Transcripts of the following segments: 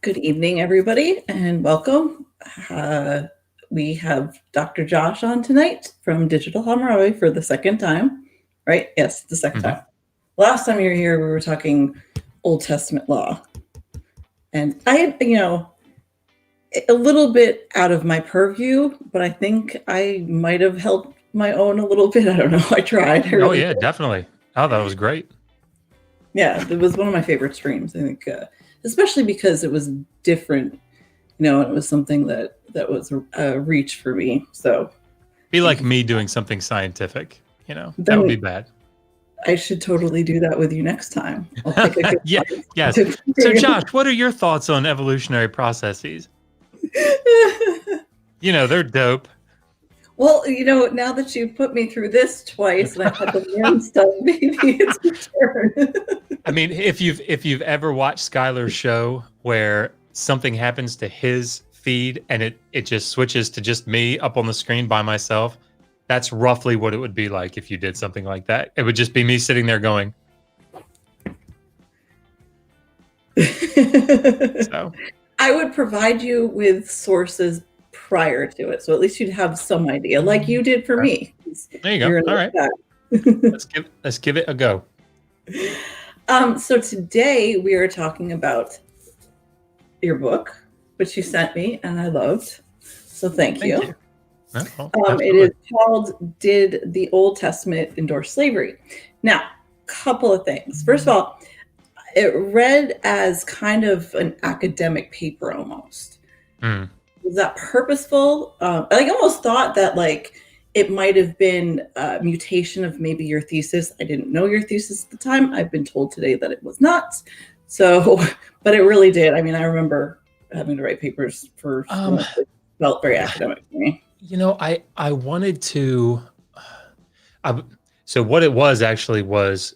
Good evening, everybody, and welcome. Uh, we have Dr. Josh on tonight from Digital Hammurabi for the second time, right? Yes, the 2nd time. Last time you were here, we were talking Old Testament law. And I, a little bit out of my purview, but I think I might have helped my own a little bit. I don't know. I tried. Oh, yeah, definitely. Oh, that was great. Yeah, it was one of my favorite streams, I think, especially because it was different, and it was something that was a reach for me. So be like me doing something scientific, that would be bad. I should totally do that with you next time. I'll pick a good Yes. So Josh, what are your thoughts on evolutionary processes? They're dope. Well, now that you've put me through this twice and I've had to learn stuff, maybe it's your turn. I mean, if you've ever watched Skylar's show where something happens to his feed and it just switches to just me up on the screen by myself, that's roughly what it would be like if you did something like that. It would just be me sitting there going. So I would provide you with sources prior to it, so at least you'd have some idea, like you did for me. There you go. All right. let's give it a go. So today we are talking about your book, which you sent me and I loved. So thank you. It is called "Did the Old Testament Endorse Slavery?" Now, couple of things. First of all, it read as kind of an academic paper almost. Was that purposeful? I almost thought that it might have been a mutation of maybe your thesis. I didn't know your thesis at the time. I've been told today that it was not. So, but it really did. I mean, I remember having to write papers for it felt very academic to me. I wanted to. So what it was actually was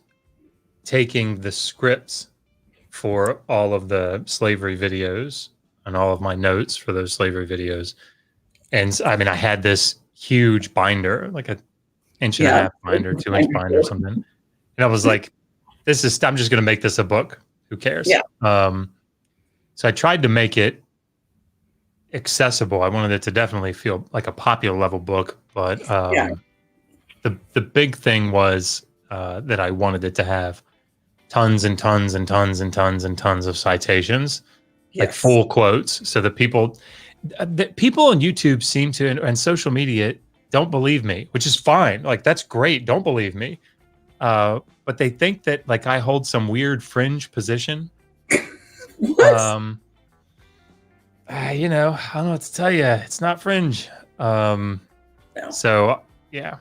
taking the scripts for all of the slavery videos and all of my notes for those slavery videos. And I mean, I had this huge binder, like an inch and a half binder, 2-inch binder or something. And I was like, I'm just going to make this a book. Who cares? Yeah. So I tried to make it accessible. I wanted it to definitely feel like a popular level book, but the big thing was that I wanted it to have tons and tons and tons and tons and tons of citations, like full quotes, so that people on YouTube seem to, and social media, don't believe me, which is fine. Like, that's great. Don't believe me. But they think that I hold some weird fringe position. What? I don't know what to tell you. It's not fringe. No. So yeah,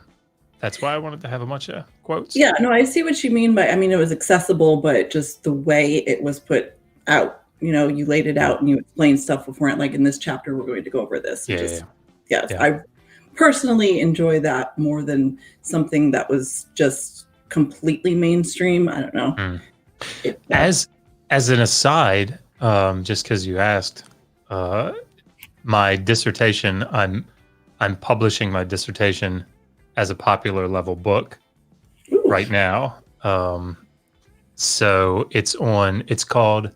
that's why I wanted to have a bunch of quotes. Yeah, no, I see what you mean by, it was accessible, but just the way it was put out, you laid it out and you explained stuff beforehand. Like in this chapter, we're going to go over this. Yeah. I personally enjoy that more than something that was just completely mainstream. I don't know. As an aside, just because you asked, my dissertation, I'm publishing my dissertation as a popular level book right now. So it's called,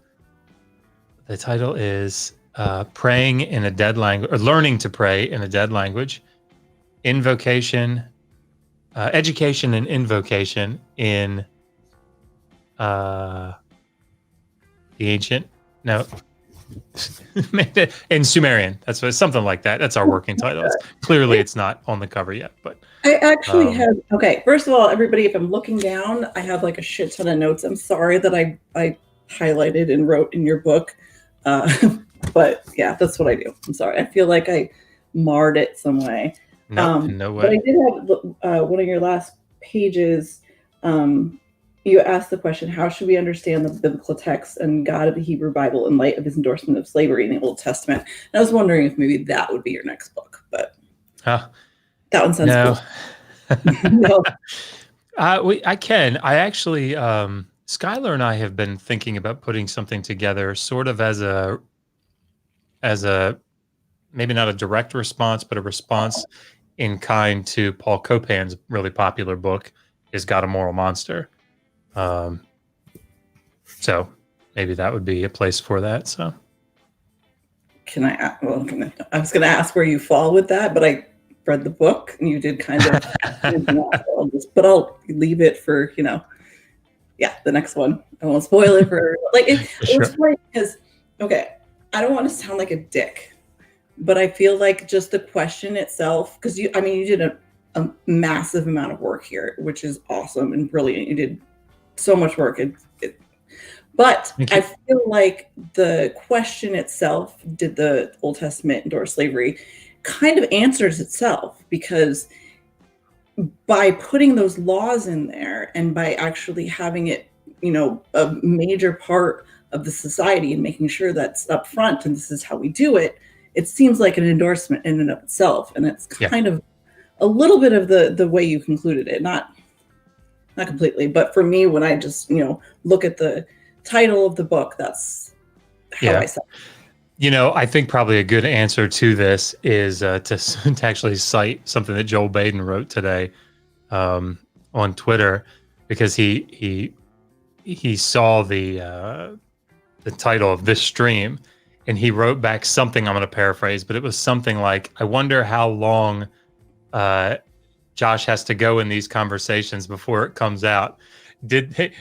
the title is Praying in a Dead Language, or Learning to Pray in a Dead Language, Education and Invocation in the ancient, in Sumerian. That's something like that. That's our working title. Clearly it's not on the cover yet, but I actually have, first of all, everybody, if I'm looking down, I have a shit ton of notes. I'm sorry that I highlighted and wrote in your book. But yeah, that's what I do. I'm sorry. I feel like I marred it some way. No way. But I did have one of your last pages. You asked the question, how should we understand the biblical text and God of the Hebrew Bible in light of his endorsement of slavery in the Old Testament? And I was wondering if maybe that would be your next book, but that one sounds cool. No. I can. I actually, Skylar and I have been thinking about putting something together sort of as a maybe not a direct response, but a response in kind to Paul Copan's really popular book, Is God a Moral Monster? So maybe that would be a place for that. So I was going to ask where you fall with that, but I read the book and you did kind of, but I'll leave it for, the next one. I won't spoil it for it's funny because, okay, I don't want to sound like a dick, but I feel like just the question itself, because you did a massive amount of work here, which is awesome and brilliant. You did so much work. But I feel like the question itself, did the Old Testament endorse slavery, kind of answers itself, because by putting those laws in there and by actually having it, a major part of the society and making sure that's up front and this is how we do it, it seems like an endorsement in and of itself. And it's kind of a little bit of the way you concluded it, not completely, but for me, when I just, look at the title of the book, that's how I saw it. I think probably a good answer to this is to actually cite something that Joel Baden wrote today on Twitter, because he saw the title of this stream, and he wrote back something, I'm going to paraphrase, but it was something like, I wonder how long Josh has to go in these conversations before it comes out.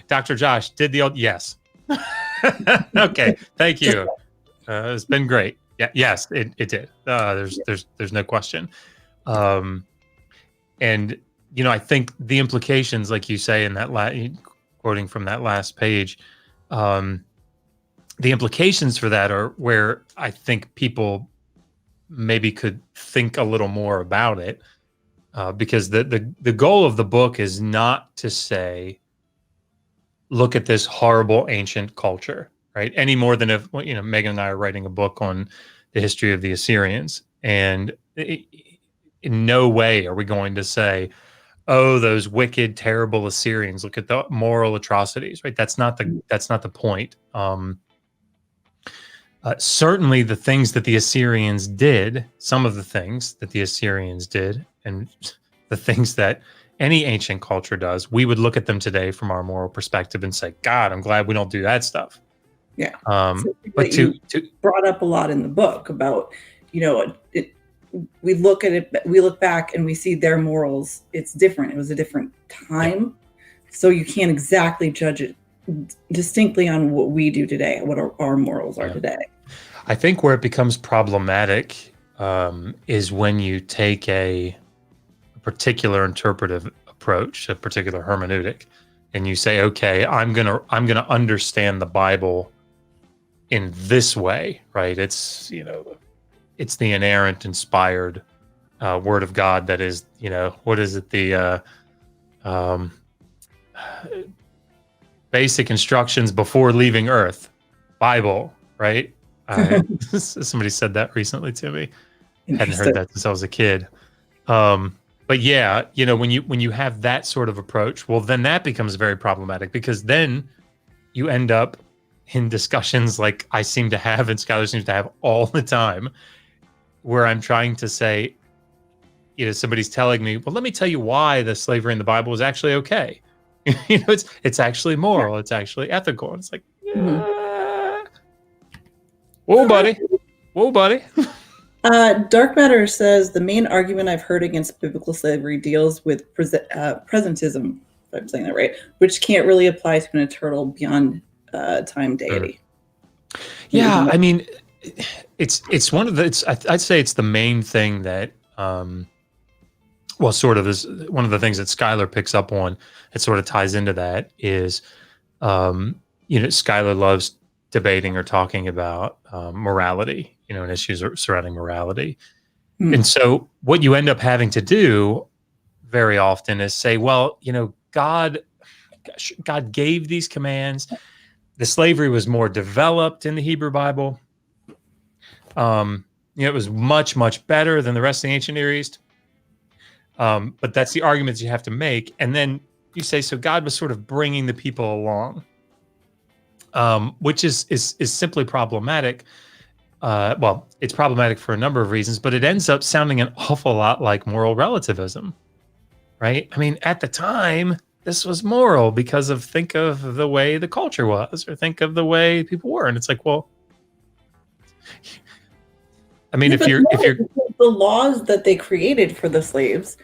Dr. Josh, did the old, yes. Okay, thank you. It's been great. Yeah, yes, it did. There's no question. And I think the implications, like you say in that quoting from that last page, the implications for that are where I think people maybe could think a little more about it, because the goal of the book is not to say, look at this horrible ancient culture, right? Any more than if, Megan and I are writing a book on the history of the Assyrians, and in no way are we going to say, oh, those wicked, terrible Assyrians, look at the moral atrocities, right? That's not the point. Certainly the things that the Assyrians did, some of the things that the Assyrians did, and the things that any ancient culture does, we would look at them today from our moral perspective and say, God, I'm glad we don't do that stuff. Yeah. But you brought up a lot in the book about, we look at it, we look back and we see their morals. It's different. It was a different time. Yeah. So you can't exactly judge it distinctly on what we do today, what our morals are today. I think where it becomes problematic is when you take a particular interpretive approach, a particular hermeneutic, and you say, okay, I'm gonna understand the Bible in this way, right? It's it's the inerrant, inspired word of God that is, what is it? The basic instructions before leaving Earth, Bible, right? Somebody said that recently to me. Hadn't heard that since I was a kid. But yeah, when you have that sort of approach, well, then that becomes very problematic, because then you end up in discussions like I seem to have and Skylar seems to have all the time, where I'm trying to say, somebody's telling me, well, let me tell you why the slavery in the Bible is actually okay. It's actually moral. Yeah. It's actually ethical. And it's like, whoa, buddy. Dark Matter says the main argument I've heard against biblical slavery deals with presentism, if I'm saying that right, which can't really apply to an eternal beyond time deity. Yeah, I mean, it's one of the. I'd say it's the main thing that, sort of is one of the things that Skylar picks up on. It sort of ties into that is, Skylar loves debating or talking about morality, and issues surrounding morality. And so what you end up having to do very often is say, well, God gave these commands. The slavery was more developed in the Hebrew Bible. It was much, much better than the rest of the ancient Near East. But that's the arguments you have to make. And then you say, so God was sort of bringing the people along, which is simply problematic. It's problematic for a number of reasons, but it ends up sounding an awful lot like moral relativism, right? I mean, at the time, this was moral because think of the way the culture was, or think of the way people were. And it's like, well, I mean, if you're the laws that they created for the slaves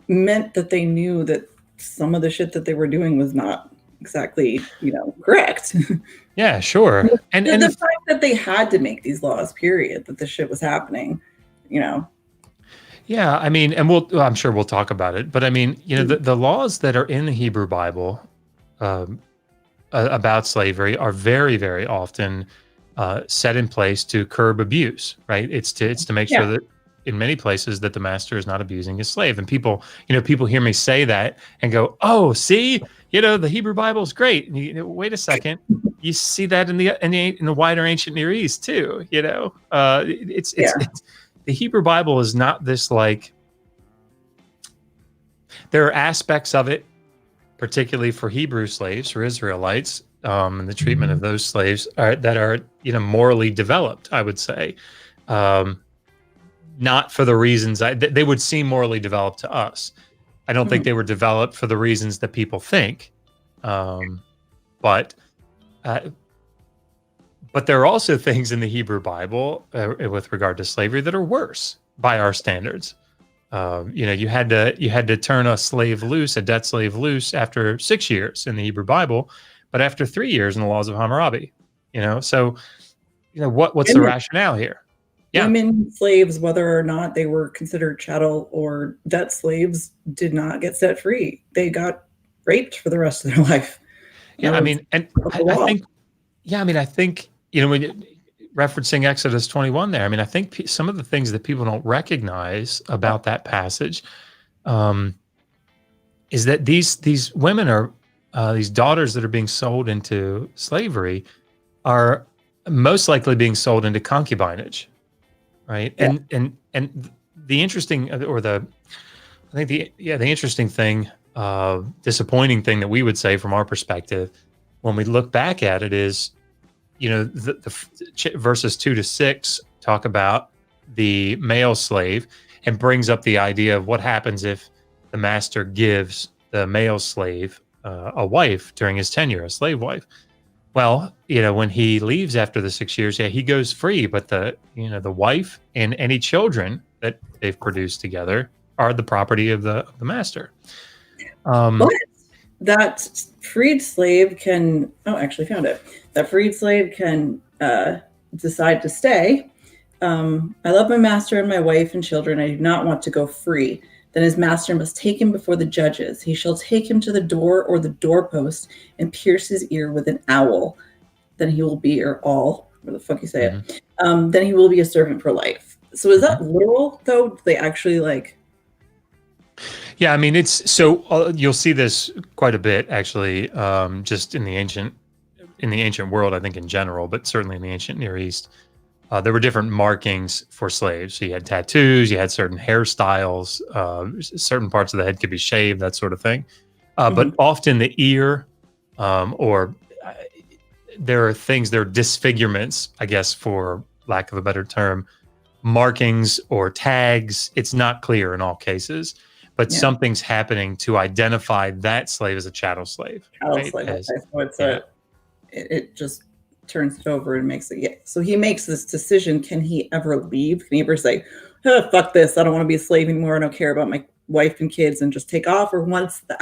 meant that they knew that some of the shit that they were doing was not exactly, correct. Yeah, sure. And the fact that they had to make these laws, period, that this shit was happening, Yeah, I mean, and I'm sure we'll talk about it, but I mean, the laws that are in the Hebrew Bible about slavery are very, very often set in place to curb abuse, right? It's to make sure that in many places that the master is not abusing his slave. And people hear me say that and go, "Oh, see, the Hebrew Bible is great." And wait a second, you see that in the wider ancient Near East too. It's the Hebrew Bible is not this like. There are aspects of it, particularly for Hebrew slaves, for Israelites, and the treatment of those slaves that are morally developed, I would say. Not for the reasons they would seem morally developed to us. I don't think they were developed for the reasons that people think. But there are also things in the Hebrew Bible with regard to slavery that are worse by our standards. You had to turn a slave loose, a debt slave loose, after 6 years in the Hebrew Bible, but after 3 years in the laws of Hammurabi. So what's the rationale here? Yeah. Women slaves, whether or not they were considered chattel or debt slaves, did not get set free. They got raped for the rest of their life. Yeah, I mean, and I think when referencing Exodus 21 there, I mean, I think some of the things that people don't recognize about that passage is that these women are these daughters that are being sold into slavery are most likely being sold into concubinage, right? Yeah. And the interesting the interesting thing, disappointing thing that we would say from our perspective when we look back at it is, the verses 2 to 6 talk about the male slave and brings up the idea of what happens if the master gives the male slave a wife during his tenure, a slave wife. Well, when he leaves after the 6 years, he goes free, but the wife and any children that they've produced together are the property of the master. But that freed slave can, actually found it. That freed slave can decide to stay. I love my master and my wife and children. I do not want to go free. Then his master must take him before the judges. He shall take him to the door or the doorpost and pierce his ear with an awl. Then he will be, or all, where the fuck you say it. Then he will be a servant for life. So is that literal though? Do they actually like? Yeah, I mean, it's so you'll see this quite a bit actually, just in the ancient world, I think in general, but certainly in the ancient Near East. There were different markings for slaves. So you had tattoos, you had certain hairstyles, certain parts of the head could be shaved, that sort of thing. But often the ear, or there are disfigurements, I guess, for lack of a better term, markings or tags. It's not clear in all cases, but something's happening to identify that slave as a chattel slave. It just turns it over and makes it. So he makes this decision. Can he ever leave? Can he ever say, oh, fuck this, I don't want to be a slave anymore, I don't care about my wife and kids, and just take off? Or once the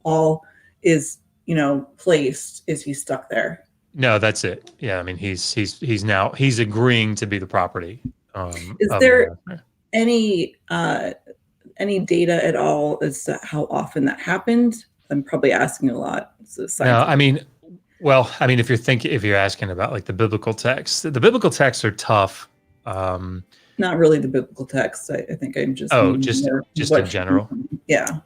all is placed, is he stuck there? No, that's it. Yeah, I mean, he's agreeing to be the property. Is there any data at all as to how often that happened? I'm probably asking a lot. No, I mean, if you're asking about like the biblical texts are tough. Not really the biblical text. I think I'm just just in general. Yeah.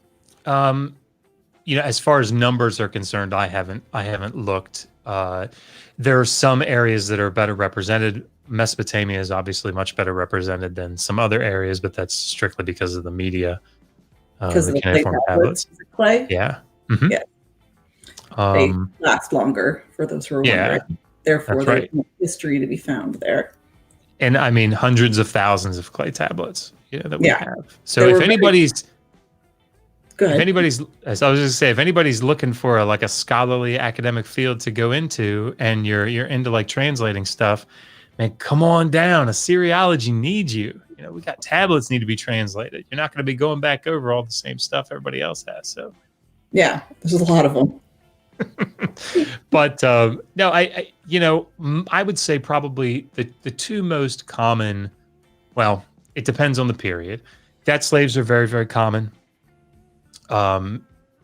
As far as numbers are concerned, I haven't looked. There are some areas that are better represented. Mesopotamia is obviously much better represented than some other areas, but that's strictly because of the media. Because of the clay tablets. Clay? Yeah. Mm-hmm. Yeah. They last longer, for those who are wondering. Therefore, there's history to be found there. And I mean, hundreds of thousands of clay tablets that we have. So if anybody's looking for a scholarly academic field to go into, and you're into like translating stuff, man, come on down. Assyriology needs you. You know, we got tablets need to be translated. You're not going to be going back over all the same stuff everybody else has. So, yeah, there's a lot of them. But no, I would say probably the two most common. Well, it depends on the period. Debt slaves are very, very common.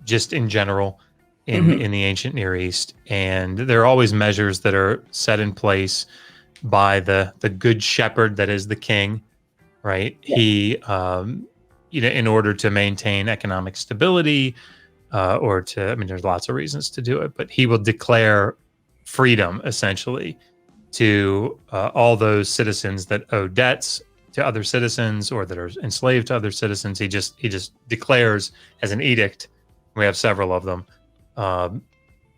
Just in general, in the ancient Near East, and there are always measures that are set in place by the good shepherd that is the king, right? Yeah. He, in order to maintain economic stability, or to, I mean, there's lots of reasons to do it, but he will declare freedom essentially to all those citizens that owe debts to other citizens or that are enslaved to other citizens. He just declares as an edict. We have several of them.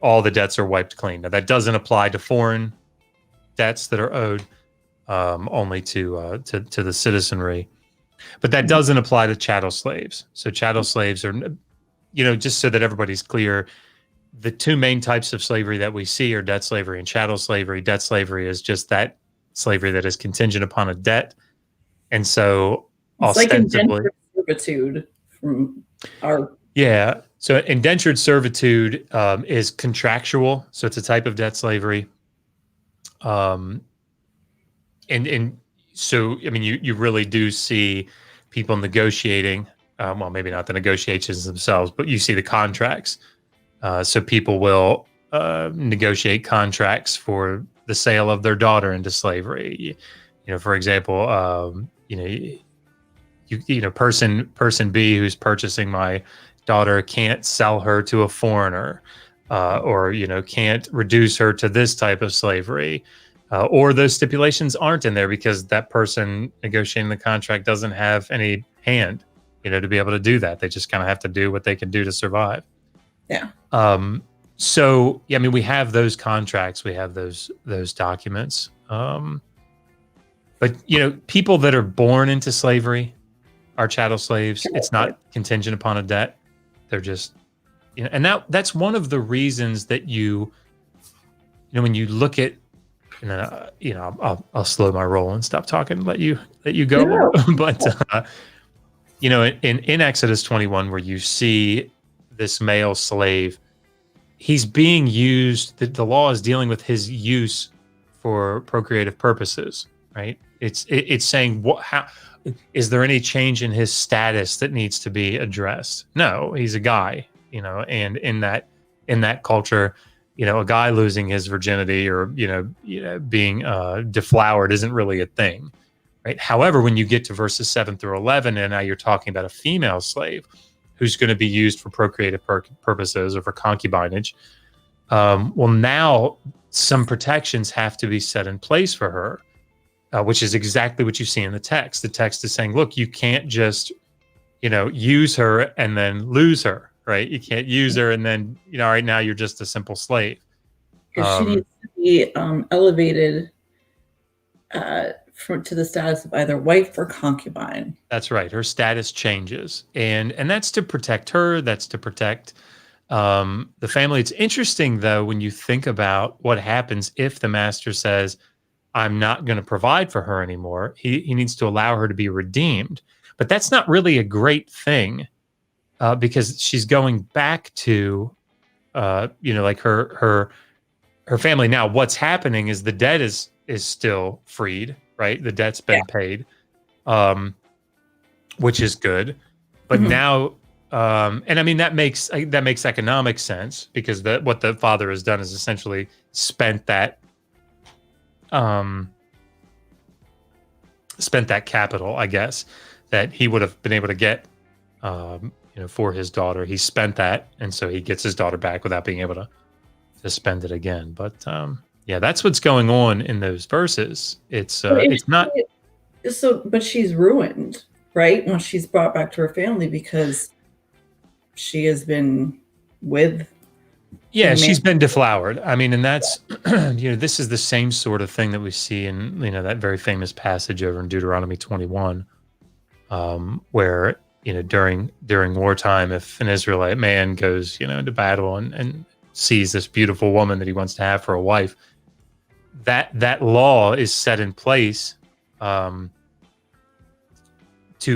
All the debts are wiped clean. Now that doesn't apply to foreign debts that are owed, only to the citizenry, but that doesn't apply to chattel slaves. So chattel slaves are, just so that everybody's clear, the two main types of slavery that we see are debt slavery and chattel slavery. Debt slavery is just that slavery that is contingent upon a debt. And so it's ostensibly, like indentured servitude from our... Yeah. So indentured servitude is contractual. So it's a type of debt slavery. And so, I mean, you really do see people negotiating, well, maybe not the negotiations themselves, but you see the contracts. So people will negotiate contracts for the sale of their daughter into slavery. For example, person B who's purchasing my daughter can't sell her to a foreigner, or can't reduce her to this type of slavery, or those stipulations aren't in there because that person negotiating the contract doesn't have any hand, to be able to do that. They just kind of have to do what they can do to survive. Yeah. So yeah, I mean, we have those contracts, we have those documents. But people that are born into slavery are chattel slaves. It's not contingent upon a debt. They're just, and that's one of the reasons that when you look at, I'll slow my roll and stop talking, let you go. Yeah. But in Exodus 21, where you see this male slave, he's being used. The law is dealing with his use for procreative purposes, right? It's saying how is there any change in his status that needs to be addressed? No, he's a guy, and in that culture, a guy losing his virginity or being deflowered isn't really a thing, right? However, when you get to verses 7 through 11, and now you're talking about a female slave who's going to be used for procreative purposes or for concubinage, well, now some protections have to be set in place for her. Which is exactly what you see in the text. The text is saying, look, you can't just, use her and then lose her, right? You can't use her and then, right now you're just a simple slave. Because she needs to be elevated to the status of either wife or concubine. That's right. Her status changes. And that's to protect her. That's to protect the family. It's interesting, though, when you think about what happens if the master says, I'm not going to provide for her anymore. He needs to allow her to be redeemed. But that's not really a great thing, because she's going back to, like her family. Now, what's happening is the debt is still freed, right? The debt's been paid, which is good. But now, and I mean, that makes economic sense, because what the father has done is essentially spent that capital, I guess, that he would have been able to get, for his daughter. He spent that, and so he gets his daughter back without being able to spend it again. But yeah, that's what's going on in those verses. It's not. So, but she's ruined, right? When she's brought back to her family, because she has been with. Yeah, she's been deflowered. I mean, and that's, this is the same sort of thing that we see in, that very famous passage over in Deuteronomy 21, where, during wartime, if an Israelite man goes, into battle and sees this beautiful woman that he wants to have for a wife, that law is set in place to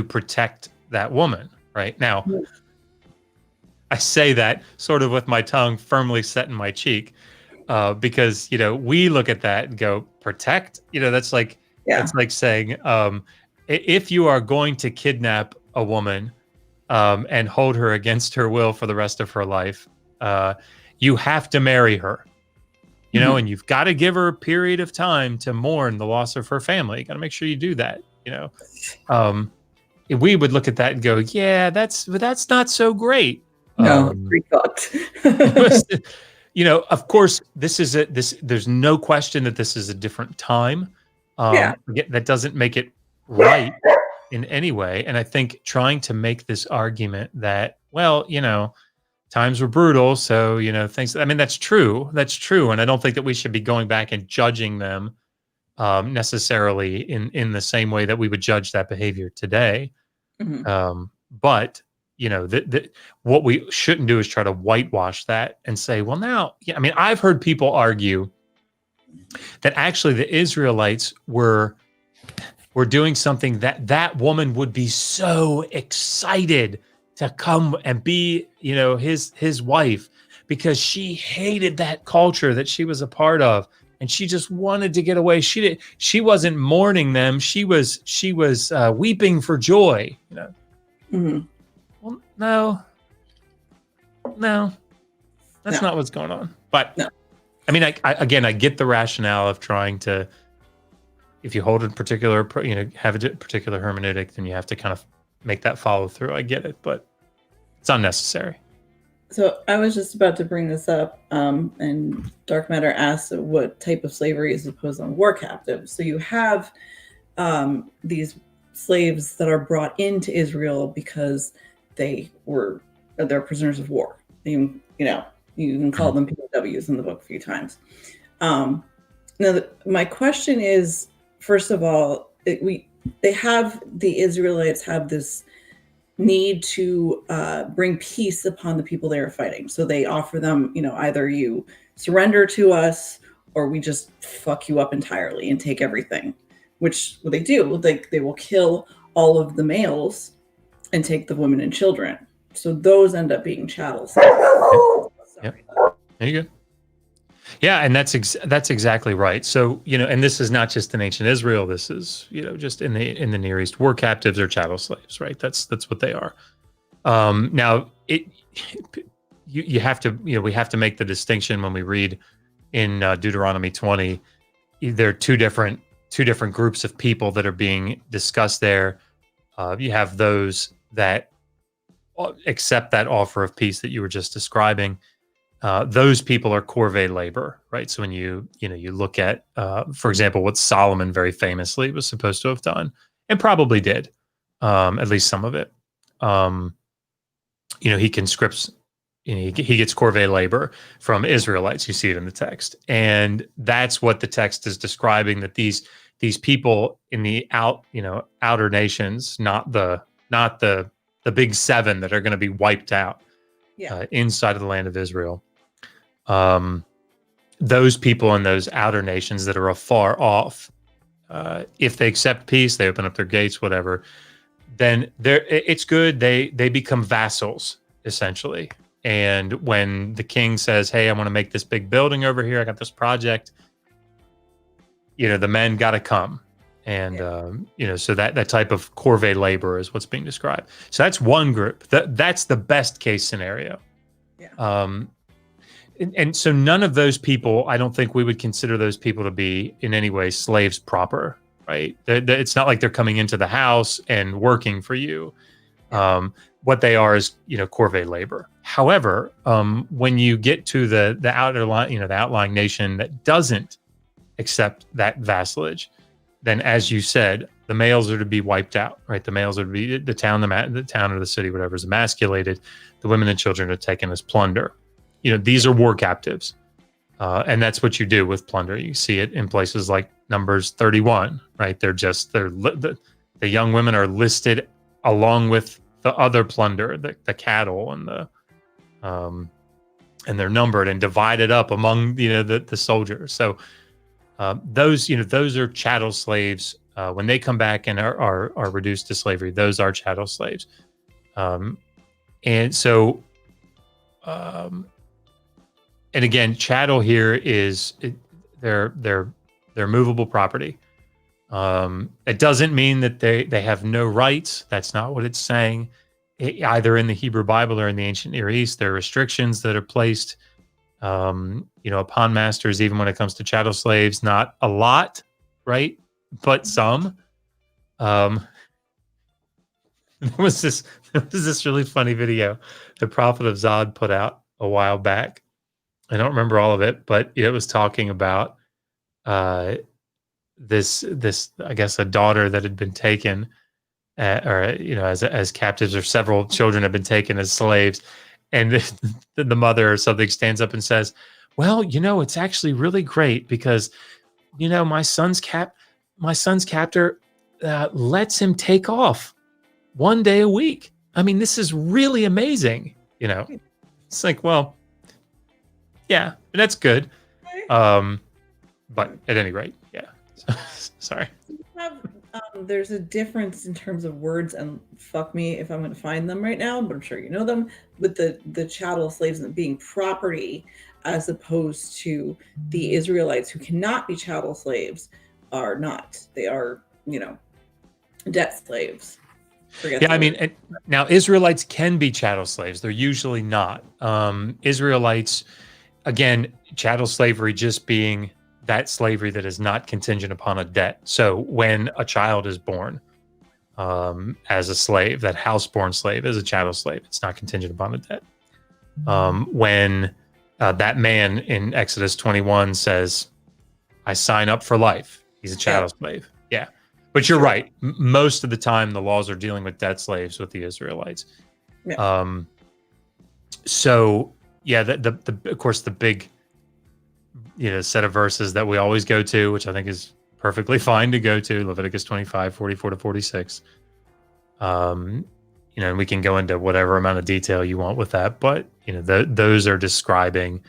protect that woman. Right now, I say that sort of with my tongue firmly set in my cheek, because we look at that and go, protect. That's like saying, if you are going to kidnap a woman and hold her against her will for the rest of her life, you have to marry her. And you've got to give her a period of time to mourn the loss of her family. You got to make sure you do that. We would look at that and go, yeah, that's not so great. No, pre-thought. Of course, there's no question that this is a different time. That doesn't make it right in any way. And I think trying to make this argument that, well, times were brutal, so things. I mean, that's true. That's true, and I don't think that we should be going back and judging them necessarily in the same way that we would judge that behavior today. But what we shouldn't do is try to whitewash that and say, well, now, I mean, I've heard people argue that actually the Israelites were doing something that woman would be so excited to come and be, his wife, because she hated that culture that she was a part of, and she just wanted to get away. She wasn't mourning them. She was weeping for joy. Well, no, that's not what's going on. But I mean, I get the rationale of trying to, if you hold a particular, have a particular hermeneutic, then you have to kind of make that follow through. I get it, but it's unnecessary. So I was just about to bring this up, and Dark Matter asked what type of slavery is imposed on war captives. So you have these slaves that are brought into Israel because they're prisoners of war. You can call them POWs in the book a few times. Now, my question is, first of all, the Israelites have this need to bring peace upon the people they are fighting. So they offer them, either you surrender to us or we just fuck you up entirely and take everything, which what they do, they will kill all of the males and take the women and children. So those end up being chattels. Yep. There you go. Yeah, and that's exactly right. So, and this is not just in ancient Israel. This is, just in the Near East. War captives or chattel slaves, right? That's what they are. Now, you have to, we have to make the distinction when we read in Deuteronomy 20. There are two different groups of people that are being discussed there. You have those that accept that offer of peace that you were just describing. Those people are corvée labor, right? So when you look at, for example, what Solomon very famously was supposed to have done, and probably did, at least some of it. He conscripts, he gets corvée labor from Israelites. You see it in the text, and that's what the text is describing. That these people in the outer nations, not the big seven that are going to be wiped out. Inside of the land of Israel. Those people in those outer nations that are afar off, if they accept peace, they open up their gates, whatever, then it's good. They become vassals, essentially. And when the king says, hey, I want to make this big building over here, I got this project, the men got to come. And, so that type of corvée labor is what's being described. So that's one group. That's the best case scenario. And so none of those people, I don't think we would consider those people to be in any way slaves proper, right? It's not like they're coming into the house and working for you. What they are is, corvée labor. However, when you get to the outer line, the outlying nation that doesn't accept that vassalage, then, as you said, the males are to be wiped out, right? The males are to be the town or the city, whatever, is emasculated. The women and children are taken as plunder. These are war captives, and that's what you do with plunder. You see it in places like Numbers 31, right? The young women are listed along with the other plunder, the cattle and they're numbered and divided up among the soldiers. So those are chattel slaves. When they come back and are reduced to slavery, those are chattel slaves. And so, and again, chattel here is they're movable property. It doesn't mean that they have no rights. That's not what it's saying. Either in the Hebrew Bible or in the ancient Near East, there are restrictions that are placed, upon masters, even when it comes to chattel slaves. Not a lot, right? But some. There was this really funny video the Prophet of Zod put out a while back. I don't remember all of it, but it was talking about this I guess a daughter that had been taken, as captives, or several children have been taken as slaves, and the mother or something stands up and says, "Well, it's actually really great because, my son's captor lets him take off one day a week. I mean, this is really amazing." It's like, well, yeah, that's good. But at any rate, yeah. Sorry. There's a difference in terms of words, and fuck me if I'm going to find them right now, but I'm sure you know them, with the chattel slaves being property, as opposed to the Israelites who cannot be chattel slaves are not. They are, debt slaves. Yeah, I mean, now Israelites can be chattel slaves. They're usually not. Israelites, again, chattel slavery just being that slavery that is not contingent upon a debt. So when a child is born as a slave, that house-born slave is a chattel slave. It's not contingent upon a debt. When that man in Exodus 21 says, "I sign up for life," he's a chattel slave. Yeah. But you're right. Most of the time, the laws are dealing with debt slaves with the Israelites. Yeah. So, yeah, of course, the big set of verses that we always go to, which I think is perfectly fine to go to, Leviticus 25, 44 to 46. And we can go into whatever amount of detail you want with that, but those are describing.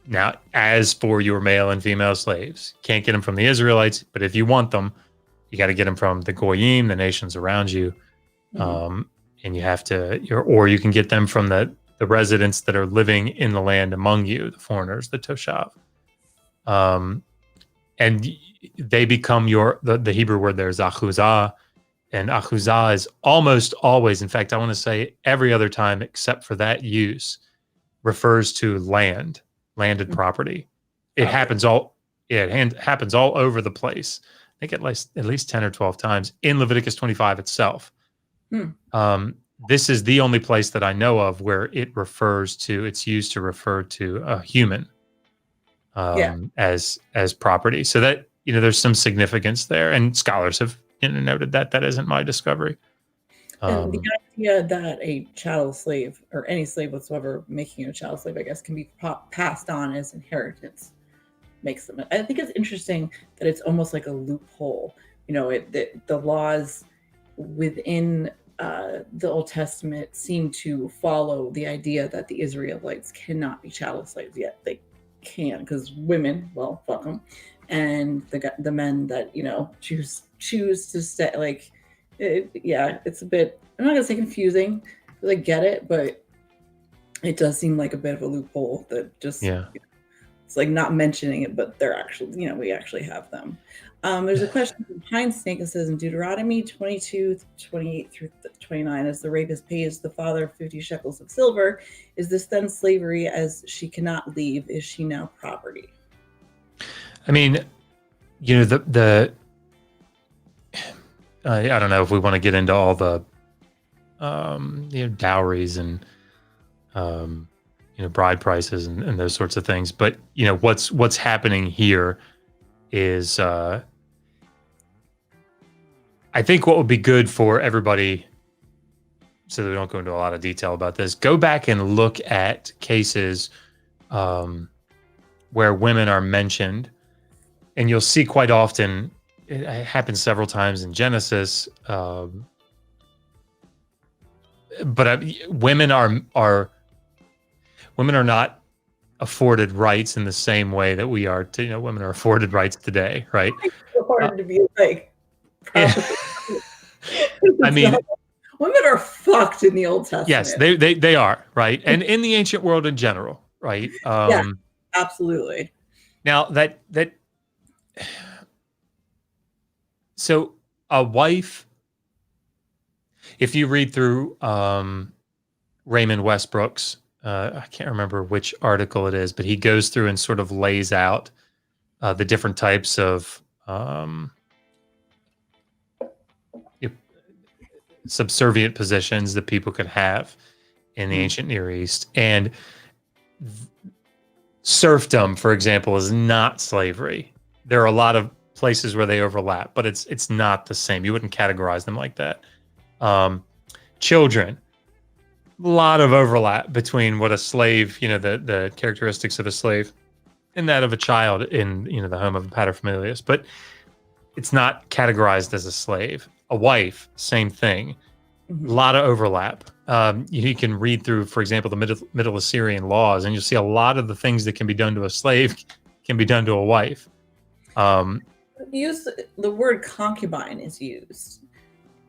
Now, as for your male and female slaves, can't get them from the Israelites, but if you want them, you got to get them from the Goyim, the nations around you, and you have to, or you can get them from the residents that are living in the land among you, the foreigners, the Toshav. And they become the Hebrew word there is achuzah, and achuzah is almost always, in fact, I want to say every other time except for that use, refers to landed property. It happens all over the place. I think at least 10 or 12 times in Leviticus 25 itself. This is the only place that I know of where it's used to refer to a human as property. So that, there's some significance there, and scholars have noted that isn't my discovery. And the idea that a chattel slave, or any slave whatsoever making a chattel slave, I guess, can be passed on as inheritance makes them. I think it's interesting that it's almost like a loophole. The laws within the Old Testament seem to follow the idea that the Israelites cannot be chattel slaves, yet they can, because women, well, fuck them, and the men that choose to stay, it's a bit, I'm not gonna say confusing, because I get it, but it does seem like a bit of a loophole that just it's like not mentioning it, but they're actually, we actually have them. There's a question from Pine Snake that says in Deuteronomy 22, 28 through 29, as the rapist pays the father 50 shekels of silver, is this then slavery, as she cannot leave? Is she now property? I mean, I don't know if we want to get into all the dowries and bride prices and those sorts of things, but what's happening here is I think what would be good for everybody, so that we don't go into a lot of detail about this, go back and look at cases where women are mentioned, and you'll see quite often, it happens several times in Genesis, but women are not afforded rights in the same way that we are to, women are afforded rights today, right? It's so hard to be like, I mean, women are fucked in the Old Testament. Yes, they are, right? And in the ancient world in general, right? Yeah, absolutely. Now so a wife, if you read through Raymond Westbrook's, I can't remember which article it is, but he goes through and sort of lays out the different types of subservient positions that people could have in the ancient Near East. And serfdom, for example, is not slavery. There are a lot of places where they overlap, but it's not the same. You wouldn't categorize them like that. Children, a lot of overlap between what a slave, the characteristics of a slave and that of a child in, the home of a paterfamilias, but it's not categorized as a slave. A wife, same thing. A lot of overlap. You can read through, for example, the Middle Assyrian laws, and you'll see a lot of the things that can be done to a slave can be done to a wife. Use the word concubine is used.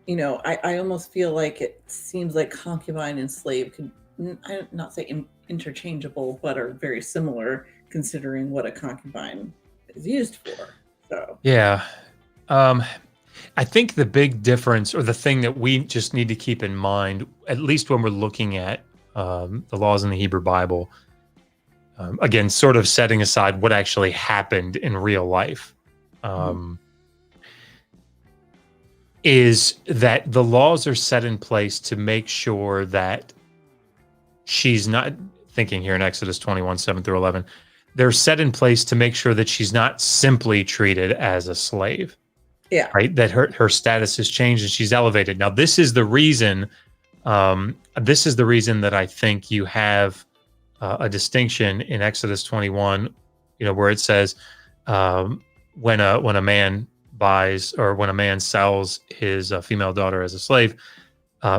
I almost feel like it seems like concubine and slave could not say interchangeable, but are very similar considering what a concubine is used for. So yeah. I think the big difference, or the thing that we just need to keep in mind, at least when we're looking at the laws in the Hebrew Bible, again, sort of setting aside what actually happened in real life, is that the laws are set in place to make sure that she's not, thinking here in Exodus 21, 7 through 11, they're set in place to make sure that she's not simply treated as a slave. Yeah. Right. That her status has changed and she's elevated. Now, this is the reason. That I think you have a distinction in Exodus 21, where it says when a man buys, or when a man sells his female daughter as a slave,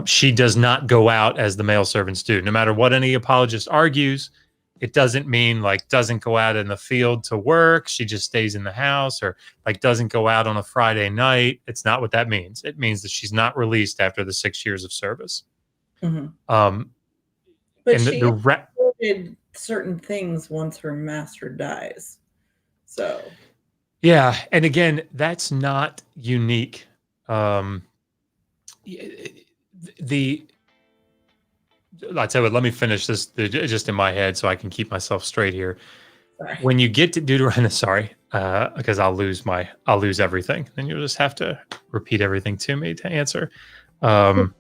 she does not go out as the male servants do. No matter what any apologist argues, it doesn't mean doesn't go out in the field to work. She just stays in the house, or doesn't go out on a Friday night. It's not what that means. It means that she's not released after the 6 years of service. But she did certain things once her master dies. So yeah, and again, that's not unique. I'll tell you what, let me finish this just in my head so I can keep myself straight here. Sorry. When you get to Deuteronomy, because I'll lose everything. Then you'll just have to repeat everything to me to answer. In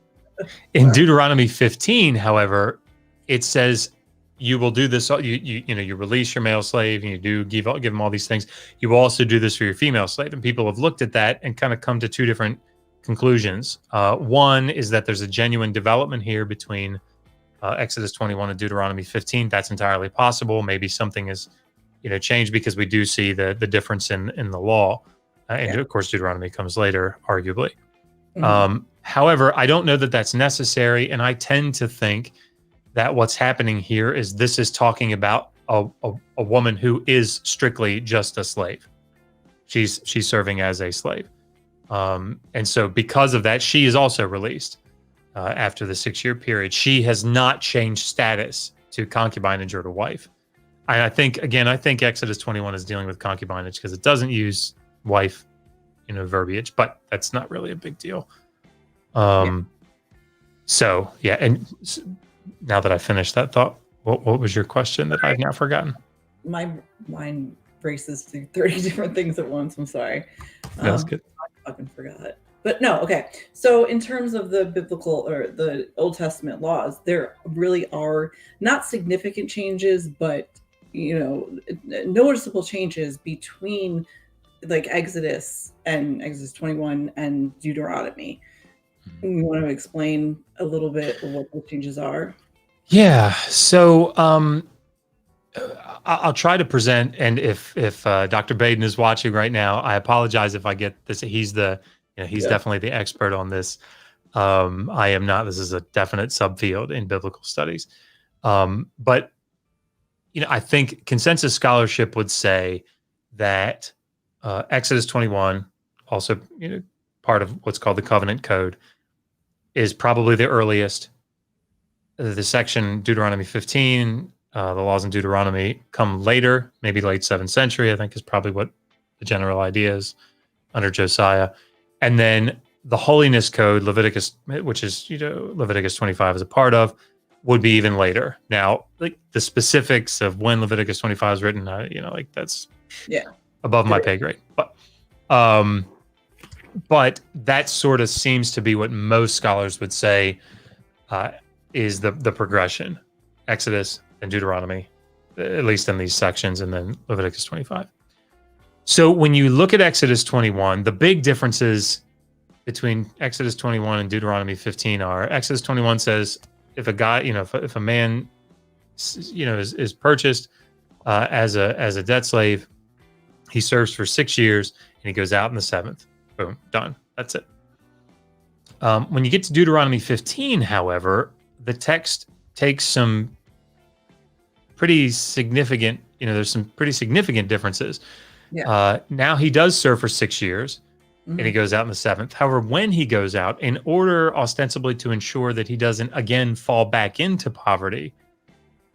Deuteronomy 15, however, it says you will do this. You release your male slave, and you do give them all these things. You will also do this for your female slave. And people have looked at that and kind of come to two different conclusions. One is that there's a genuine development here between Exodus 21 and Deuteronomy 15. That's entirely possible. Maybe something is, changed, because we do see the difference in the law. And of course, Deuteronomy comes later, arguably. However, I don't know that that's necessary. And I tend to think that what's happening here is this is talking about a woman who is strictly just a slave. She's serving as a slave. And so because of that, she is also released. After the 6-year period, she has not changed status to concubinage or to wife. I think Exodus 21 is dealing with concubinage because it doesn't use wife, verbiage, but that's not really a big deal. So yeah, and now that I finished that thought, what was your question that I've now forgotten? My mind races through 30 different things at once. I'm sorry. That's good. I fucking forgot. But no, okay. So in terms of the biblical or the Old Testament laws, there really are not significant changes, but noticeable changes between Exodus 21 and Deuteronomy. You want to explain a little bit of what those changes are? Yeah. So I'll try to present, and if Dr. Baden is watching right now, I apologize if I get this. He's definitely the expert on this. I am not. This is a definite subfield in biblical studies. But I think consensus scholarship would say that Exodus 21, also part of what's called the Covenant Code, is probably the earliest. The section Deuteronomy 15, the laws in Deuteronomy come later, maybe late 7th century, I think is probably what the general idea is under Josiah. And then the Holiness Code, Leviticus, which is, Leviticus 25 is a part of, would be even later. Now, like the specifics of when Leviticus 25 is written, that's above my pay grade. But that sort of seems to be what most scholars would say is the progression: Exodus and Deuteronomy, at least in these sections, and then Leviticus 25. So when you look at Exodus 21, the big differences between Exodus 21 and Deuteronomy 15 are: Exodus 21 says if a guy, if a man, is purchased as a debt slave, he serves for 6 years and he goes out in the 7th. Boom, done. That's it. When you get to Deuteronomy 15, however, the text takes some pretty significant, there's some pretty significant differences. Yeah. Now he does serve for 6 years, and he goes out in the 7th. However, when he goes out, in order ostensibly to ensure that he doesn't again fall back into poverty,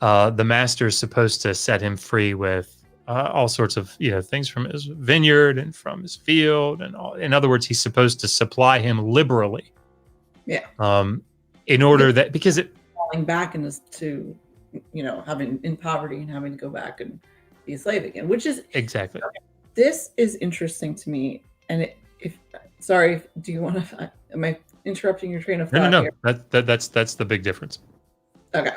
the master is supposed to set him free with all sorts of things from his vineyard and from his field, and all. In other words, he's supposed to supply him liberally. Yeah. In order that, because it falling back into having in poverty and having to go back and be a slave again, which is exactly. This is interesting to me, and do you want to? Am I interrupting your train of thought? No. That's the big difference. Okay.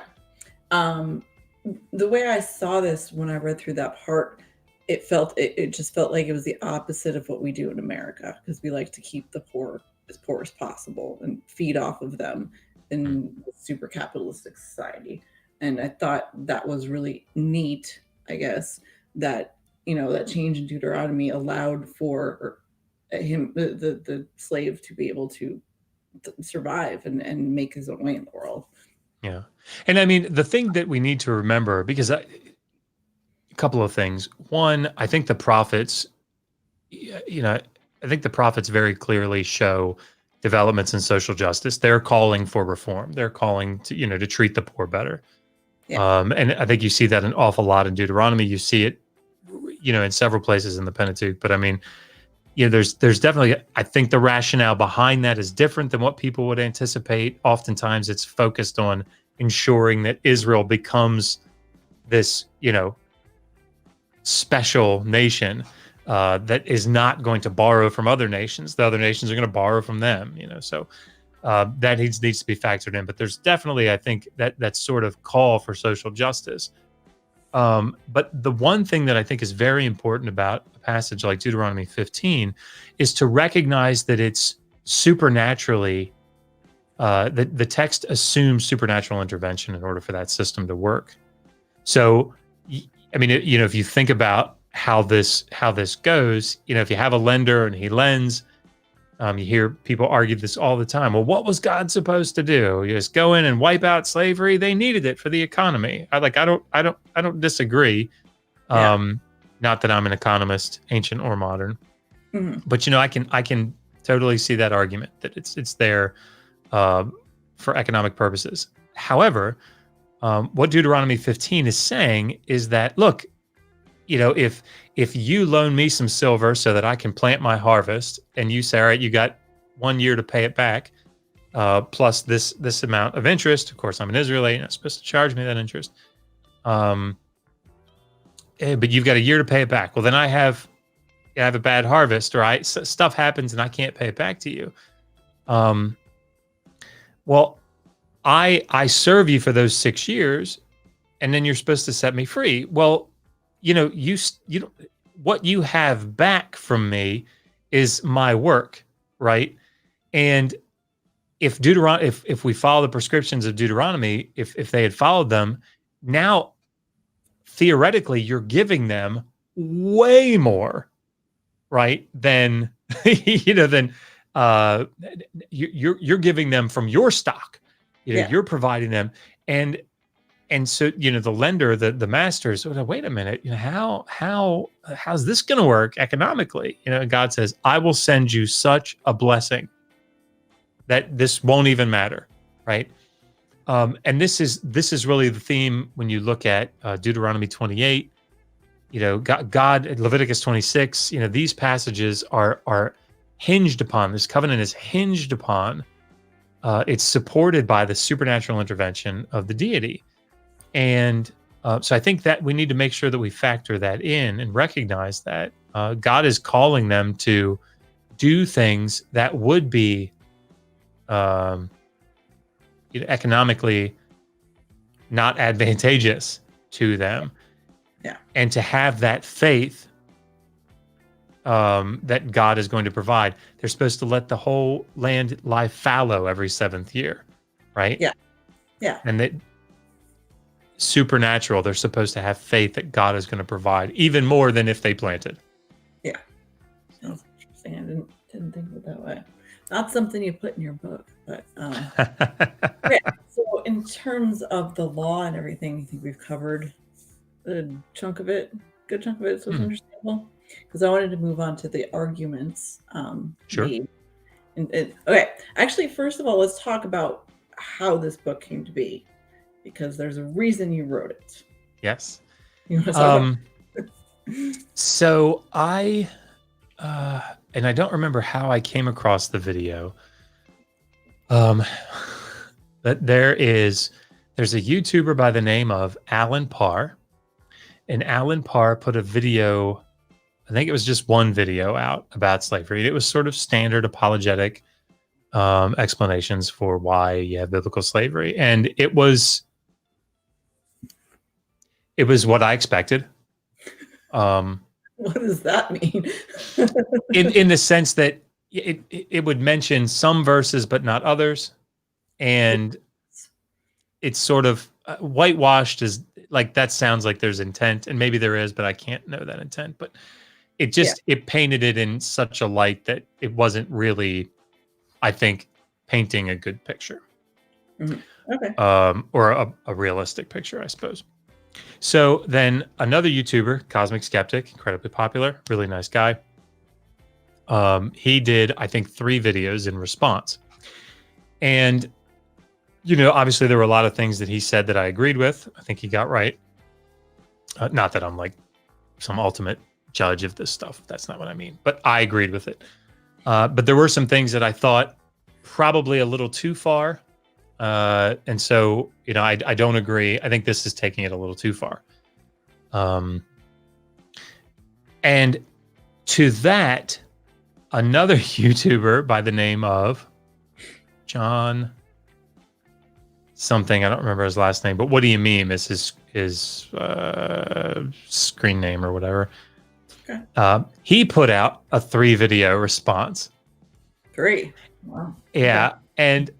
The way I saw this when I read through that part, it just felt like it was the opposite of what we do in America, because we like to keep the poor as possible and feed off of them in the super capitalistic society. And I thought that was really neat, I guess, that that change in Deuteronomy allowed for him, the slave, to be able to survive and make his own way in the world. Yeah. And I mean, the thing that we need to remember, because a couple of things. One, I think the prophets, very clearly show developments in social justice. They're calling for reform. They're calling to treat the poor better. Yeah. And I think you see that an awful lot in Deuteronomy. You see it, in several places in the Pentateuch. But I mean, there's definitely, I think the rationale behind that is different than what people would anticipate. Oftentimes it's focused on ensuring that Israel becomes this, special nation that is not going to borrow from other nations. The other nations are going to borrow from them, so that needs to be factored in. But there's definitely, I think, that sort of call for social justice. But the one thing that I think is very important about a passage like Deuteronomy 15 is to recognize that it's supernaturally, that the text assumes supernatural intervention in order for that system to work. So, I mean, if you think about how this goes, if you have a lender and he lends, you hear people argue this all the time. Well, what was God supposed to do? You just go in and wipe out slavery? They needed it for the economy. I don't disagree. Yeah. Not that I'm an economist, ancient or modern, but I can totally see that argument that it's there for economic purposes. However, what Deuteronomy 15 is saying is that, look, if you loan me some silver so that I can plant my harvest, and you say, all right, you got 1 year to pay it back, plus this amount of interest. Of course, I'm an Israelite, you're not supposed to charge me that interest. But you've got a year to pay it back. Well, then I have a bad harvest, or stuff happens and I can't pay it back to you. Well, I serve you for those 6 years, and then you're supposed to set me free. Well, you what you have back from me is my work, right? And if we follow the prescriptions of Deuteronomy, if they had followed them, now theoretically you're giving them way more, right? Than you're giving them from your stock. You're providing them, and And so, the lender, the masters, wait a minute, how's this going to work economically? And God says, I will send you such a blessing that this won't even matter, right? And this is really the theme when you look at Deuteronomy 28. God, Leviticus 26. These passages are hinged upon. This covenant is hinged upon. It's supported by the supernatural intervention of the deity. And so I think that we need to make sure that we factor that in and recognize that God is calling them to do things that would be economically not advantageous to them. Yeah. And to have that faith that God is going to provide. They're supposed to let the whole land lie fallow every 7th year, right? Yeah. Yeah. And that supernatural, they're supposed to have faith that God is going to provide even more than if they planted. Yeah. Sounds interesting. I didn't think of it that way. Not something you put in your book, but okay. So in terms of the law and everything, I think we've covered a chunk of it, good chunk of it, so it's understandable. Because I wanted to move on to the arguments. Sure. Okay. Actually, first of all, let's talk about how this book came to be, because there's a reason you wrote it. Yes. You want to talk about so I and I don't remember how I came across the video. But there's a YouTuber by the name of Alan Parr, and Alan Parr put a video. I think it was just one video out about slavery. It was sort of standard apologetic explanations for why you have biblical slavery, and it was what I expected. What does that mean? in the sense that it would mention some verses but not others, and it's sort of whitewashed as like that sounds like there's intent, and maybe there is, but I can't know that intent. But it just it painted it in such a light that it wasn't really, I think, painting a good picture. Okay. Or a realistic picture, I suppose. So then another YouTuber, Cosmic Skeptic, incredibly popular, really nice guy. He did, I think, 3 videos in response. And, obviously there were a lot of things that he said that I agreed with. I think he got right. Not that I'm like some ultimate judge of this stuff. That's not what I mean. But I agreed with it. But there were some things that I thought probably a little too far. And so, I don't agree. I think this is taking it a little too far. And to that, another YouTuber by the name of John something, I don't remember his last name, but What Do You Meme is his screen name or whatever. Okay. He put out a 3-video response. 3? Wow. Yeah. Okay. And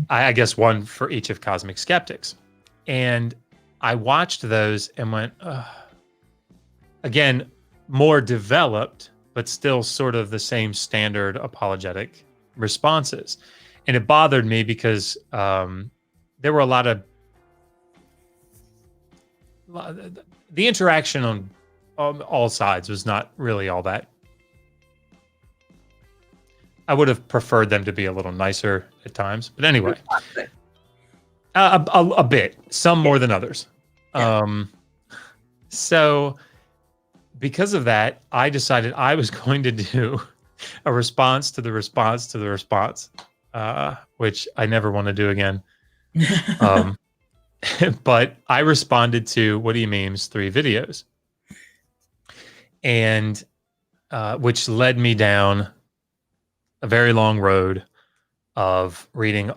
I guess one for each of Cosmic Skeptics. And I watched those and went, again, more developed, but still sort of the same standard apologetic responses. And it bothered me because there were a lot of the interaction on all sides was not really all that. I would have preferred them to be a little nicer at times, but anyway, a bit, some more than others. Yeah. So because of that, I decided I was going to do a response to the response to the response, which I never want to do again. But I responded to What Do You Meme's 3 videos, and which led me down a very long road of reading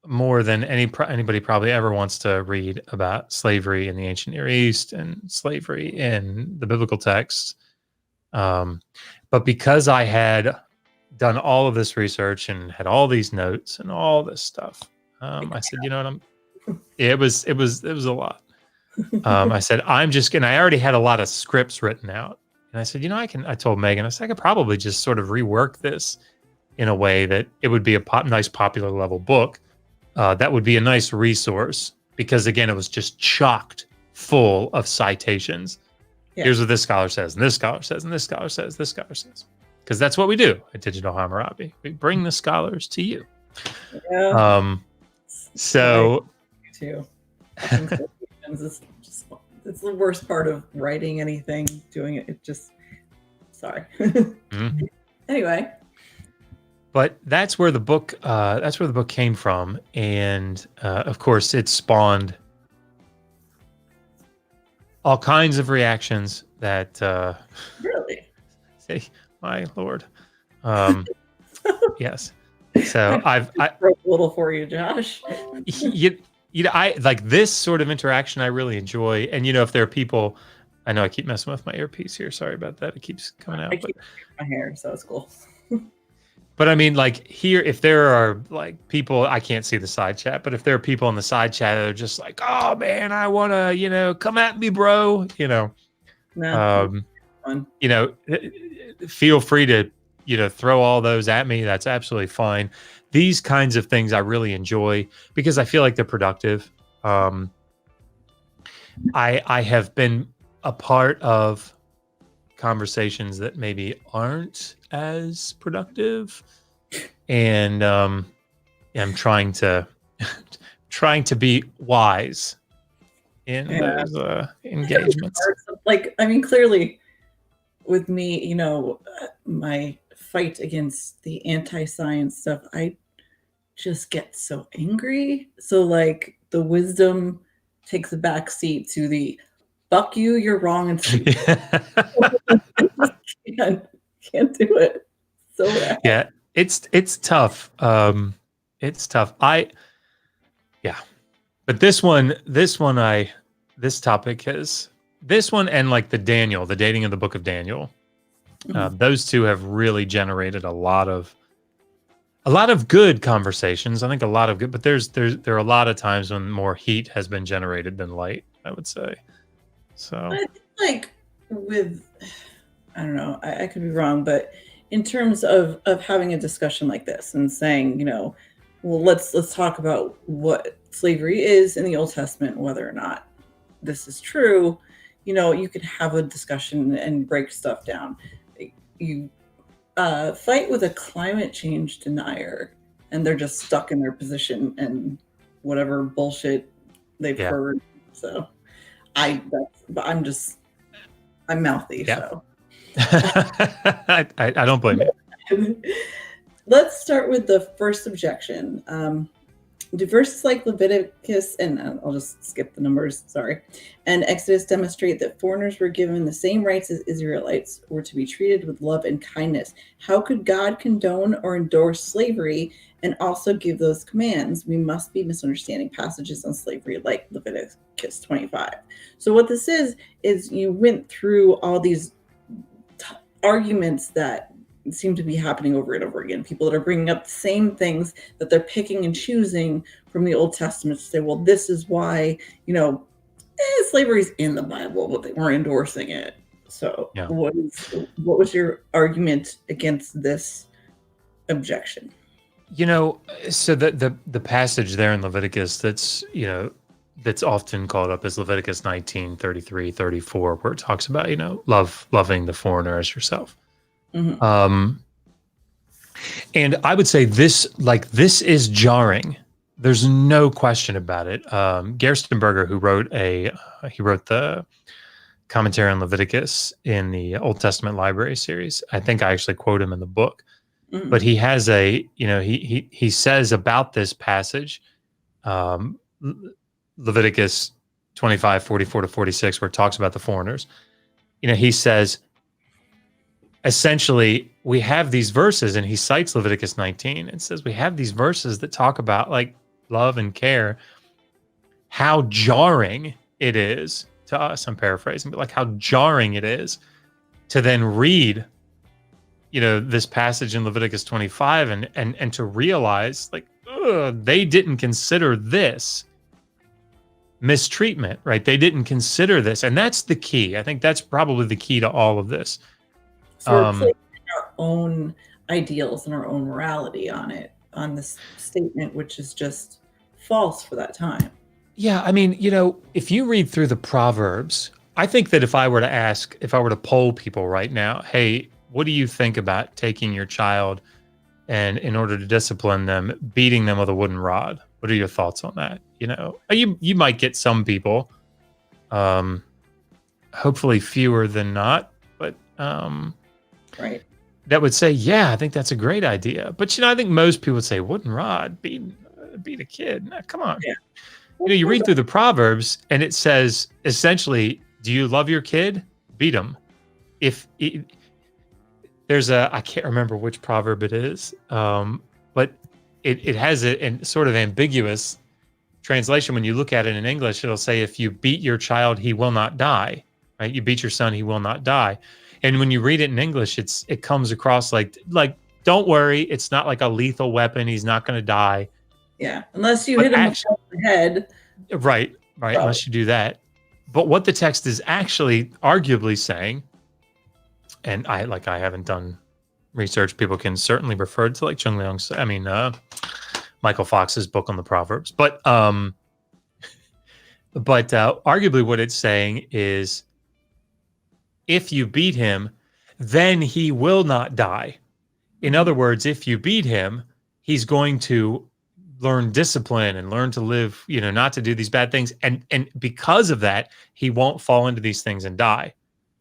more than anybody probably ever wants to read about slavery in the ancient Near East and slavery in the biblical texts. But because I had done all of this research and had all these notes and all this stuff, I said, you know what, it was a lot. I said, I'm just gonna, I already had a lot of scripts written out. And I said, I told Megan, I said, I could probably just sort of rework this in a way that it would be a nice popular level book. That would be a nice resource because again, it was just chocked full of citations. Yeah. Here's what this scholar says, and this scholar says, and this scholar says, this scholar says. Because that's what we do at Digital Hammurabi. We bring the scholars to you. Yeah. So too. It's the worst part of writing anything, doing it. It just, sorry. Mm-hmm. Anyway. But that's where the book came from, and of course, it spawned all kinds of reactions that really, say, my Lord, yes. So I wrote a little for you, Josh. I like this sort of interaction. I really enjoy, and if there are people, I know I keep messing with my earpiece here. Sorry about that. It keeps coming out. I keep my hair, so it's cool. But I mean, like here, if there are like people, I can't see the side chat, but if there are people in the side chat that are just like, oh man, I want to, come at me, bro, feel free to, throw all those at me. That's absolutely fine. These kinds of things I really enjoy because I feel like they're productive. I have been a part of conversations that maybe aren't as productive, and I'm trying to be wise in those engagements. Like, I mean, clearly with me, my fight against the anti-science stuff, I just get so angry. So like the wisdom takes a back seat to the fuck you, you're wrong, and can't do it. So bad. Yeah, it's tough. It's tough. But this topic and like the dating of the book of Daniel, those two have really generated a lot of good conversations. I think a lot of good, but there are a lot of times when more heat has been generated than light, I would say. So I think like I don't know, I could be wrong, but in terms of having a discussion like this and saying, well, let's talk about what slavery is in the Old Testament, whether or not this is true, you could have a discussion and break stuff down. You fight with a climate change denier and they're just stuck in their position and whatever bullshit they've heard. So I'm mouthy. Yeah. So I don't blame you. Let's start with the first objection. Do verses like Leviticus, and I'll just skip the numbers, sorry, and Exodus demonstrate that foreigners were given the same rights as Israelites, were to be treated with love and kindness? How could God condone or endorse slavery and also give those commands? We must be misunderstanding passages on slavery like Leviticus 25. So what this is you went through all these arguments that seem to be happening over and over again. People that are bringing up the same things that they're picking and choosing from the Old Testament to say, well, this is why, slavery's in the Bible, but they weren't endorsing it. So what was your argument against this objection? So the passage there in Leviticus that's often called up as Leviticus 19, 33, 34, where it talks about, loving the foreigner as yourself. Mm-hmm. And I would say this is jarring. There's no question about it. Gerstenberger, who wrote the commentary on Leviticus in the Old Testament Library series. I think I actually quote him in the book, but he has he says about this passage, Leviticus 25, 44 to 46, where it talks about the foreigners. He says, essentially, we have these verses, and he cites Leviticus 19 and says we have these verses that talk about like love and care. How jarring it is to us, I'm paraphrasing, but like how jarring it is to then read, this passage in Leviticus 25 and to realize like, they didn't consider this mistreatment, right? They didn't consider this. And that's the key. I think that's probably the key to all of this. So we're placing our own ideals and our own morality on this statement, which is just false for that time. Yeah, I mean, if you read through the Proverbs, I think that if I were to poll people right now, hey, what do you think about taking your child and in order to discipline them, beating them with a wooden rod? What are your thoughts on that? You might get some people, um, hopefully fewer than not, but right. that would say, yeah, I think that's a great idea. But I think most people would say wooden rod, beat a kid. Nah, come on. Yeah. You read through the Proverbs and it says essentially, do you love your kid? Beat him. There's I can't remember which proverb it is, but it has a sort of ambiguous translation. When you look at it in English, it'll say, if you beat your child, he will not die, right? You beat your son, he will not die. And when you read it in English, it comes across like, don't worry, it's not like a lethal weapon. He's not going to die. Yeah, unless you hit him across the head. Right, unless you do that. But what the text is actually arguably saying, and I haven't done research, people can certainly refer to Michael Fox's book on the Proverbs. But arguably what it's saying is, if you beat him, then he will not die. In other words, if you beat him, he's going to learn discipline and learn to live, not to do these bad things. And because of that, he won't fall into these things and die.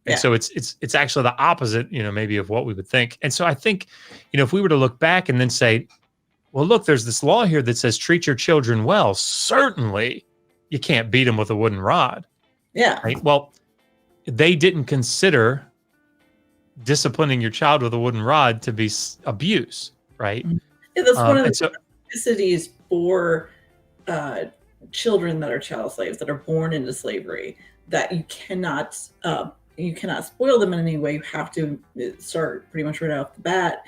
And so it's actually the opposite, maybe of what we would think. And so I think, if we were to look back and then say, well, look, there's this law here that says treat your children well. Certainly you can't beat them with a wooden rod. Yeah. Right. Well, they didn't consider disciplining your child with a wooden rod to be abuse. Right. Yeah, that's one of the ethnicities for children that are chattel slaves, that are born into slavery, that you cannot spoil them in any way. You have to start pretty much right off the bat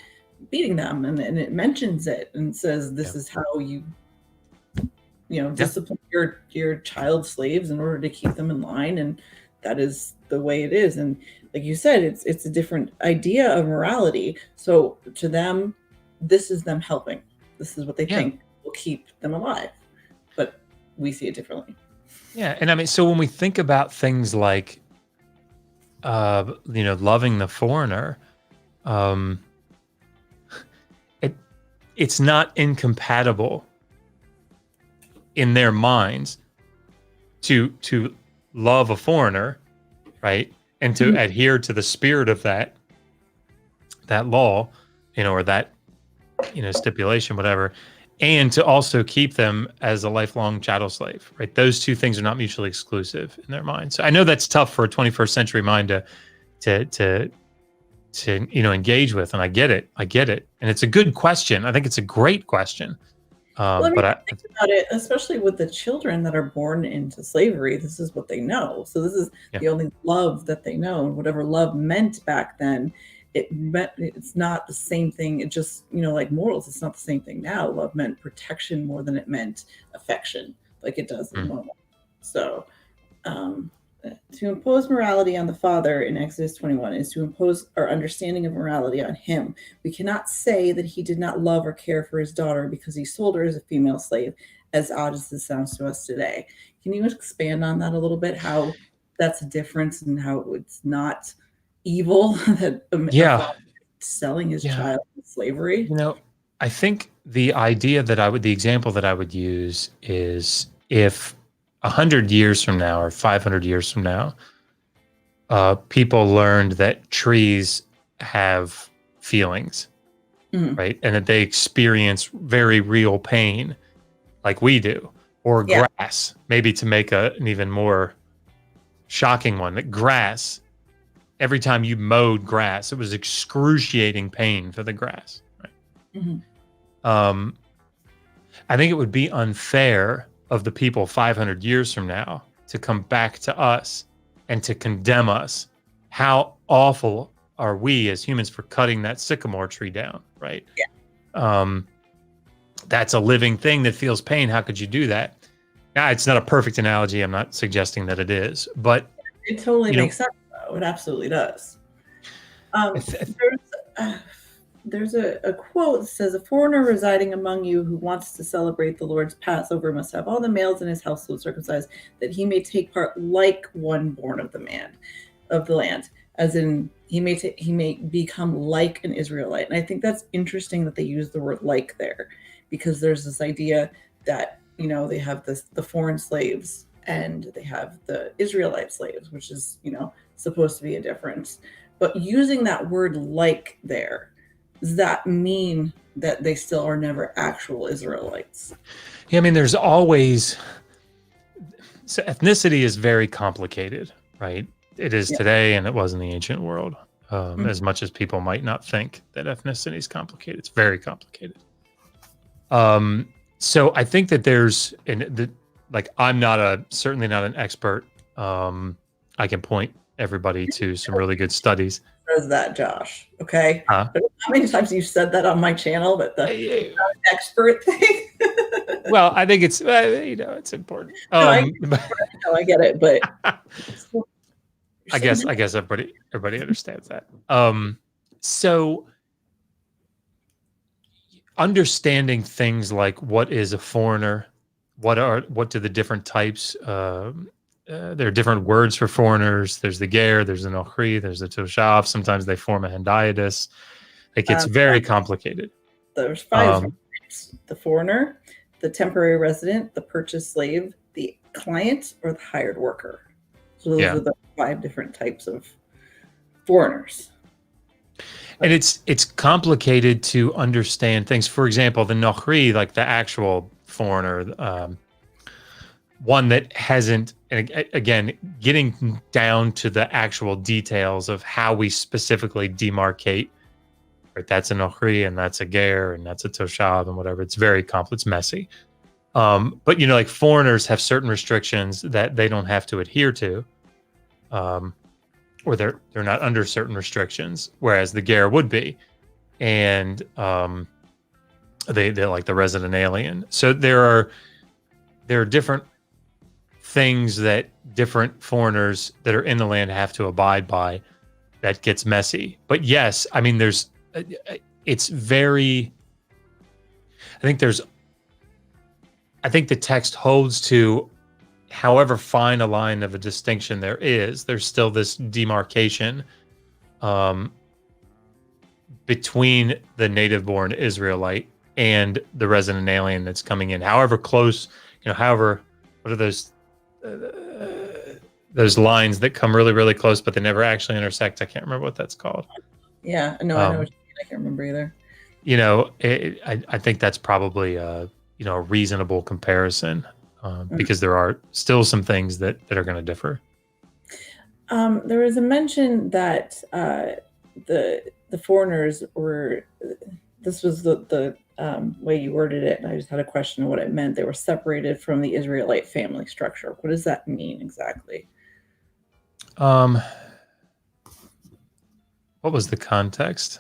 beating them, and it mentions it and says this is how you discipline your child slaves in order to keep them in line, and that is the way it is. And like you said, it's a different idea of morality. So to them, this is them helping. This is what they think will keep them alive, but we see it differently. Yeah, and so when we think about things like loving the foreigner, it's not incompatible in their minds to love a foreigner, right? And to adhere to the spirit of that law, or that, stipulation, whatever, and to also keep them as a lifelong chattel slave, right? Those two things are not mutually exclusive in their minds. So I know that's tough for a 21st century mind to engage with, and I get it, and it's a good question. I think it's a great question. But think about it, especially with the children that are born into slavery. This is what they know. So this is the only love that they know, and whatever love meant back then, it's not the same thing. It just, like morals, it's not the same thing now. Love meant protection more than it meant affection, like it does in normal. So to impose morality on the father in Exodus 21 is to impose our understanding of morality on him. We cannot say that he did not love or care for his daughter because he sold her as a female slave, as odd as this sounds to us today. Can you expand on that a little bit, how that's a difference and how it's not evil that selling his child in slavery? I think the idea the example that I would use is, if 100 years from now or 500 years from now, people learned that trees have feelings, right? And that they experience very real pain like we do, or grass, maybe to make an even more shocking one, that grass, every time you mowed grass, it was excruciating pain for the grass, right? I think it would be unfair of the people 500 years from now to come back to us and to condemn us. How awful are we as humans for cutting that sycamore tree down, right? That's a living thing that feels pain. How could you do that? Now, it's not a perfect analogy. I'm not suggesting that it is, but it totally makes sense, though. It absolutely does. there's a quote that says, "A foreigner residing among you who wants to celebrate the Lord's Passover must have all the males in his household circumcised, that he may take part like one born of the land." As in, he may become like an Israelite. And I think that's interesting that they use the word "like" there, because there's this idea that, they have the foreign slaves and they have the Israelite slaves, which is, supposed to be a difference. But using that word "like" there, does that mean that they still are never actual Israelites? Yeah, I mean, there's always, so ethnicity is very complicated, right? It is today, and it was in the ancient world. As much as people might not think that ethnicity is complicated, it's very complicated. So I think that there's, I'm certainly not an expert. I can point everybody to some really good studies. Says that, Josh. Okay. Huh? How many times you've said that on my channel, that the expert thing? Well, I think it's it's important. No, I get it, but I guess everybody understands that. So understanding things like what is a foreigner, what do the different types, there are different words for foreigners. There's the ger, there's the nochri, there's the toshav. Sometimes they form a hendiadys. It gets very complicated. There's 5 types: the foreigner, the temporary resident, the purchased slave, the client, or the hired worker. So those are the 5 different types of foreigners. And it's complicated to understand things. For example, the nochri, like the actual foreigner, one that hasn't, and again, getting down to the actual details of how we specifically demarcate, right? That's a nochri, and that's a ger, and that's a toshav, and whatever. It's very complex, it's messy. But like foreigners have certain restrictions that they don't have to adhere to, or they're not under certain restrictions, whereas the ger would be, and they're like the resident alien. So there are different things that different foreigners that are in the land have to abide by. That gets messy. But yes, I mean, it's very, I think the text holds to, however fine a line of a distinction there's still this demarcation between the native-born Israelite and the resident alien that's coming in. However close, what are those lines that come really, really close, but they never actually intersect? I can't remember what that's called. Yeah, no, I know what you mean. I can't remember either. I think that's probably a reasonable comparison, because there are still some things that are going to differ. There was a mention that the foreigners were, this was the way you worded it, and I just had a question of what it meant. They were separated from the Israelite family structure. What does that mean exactly? What was the context?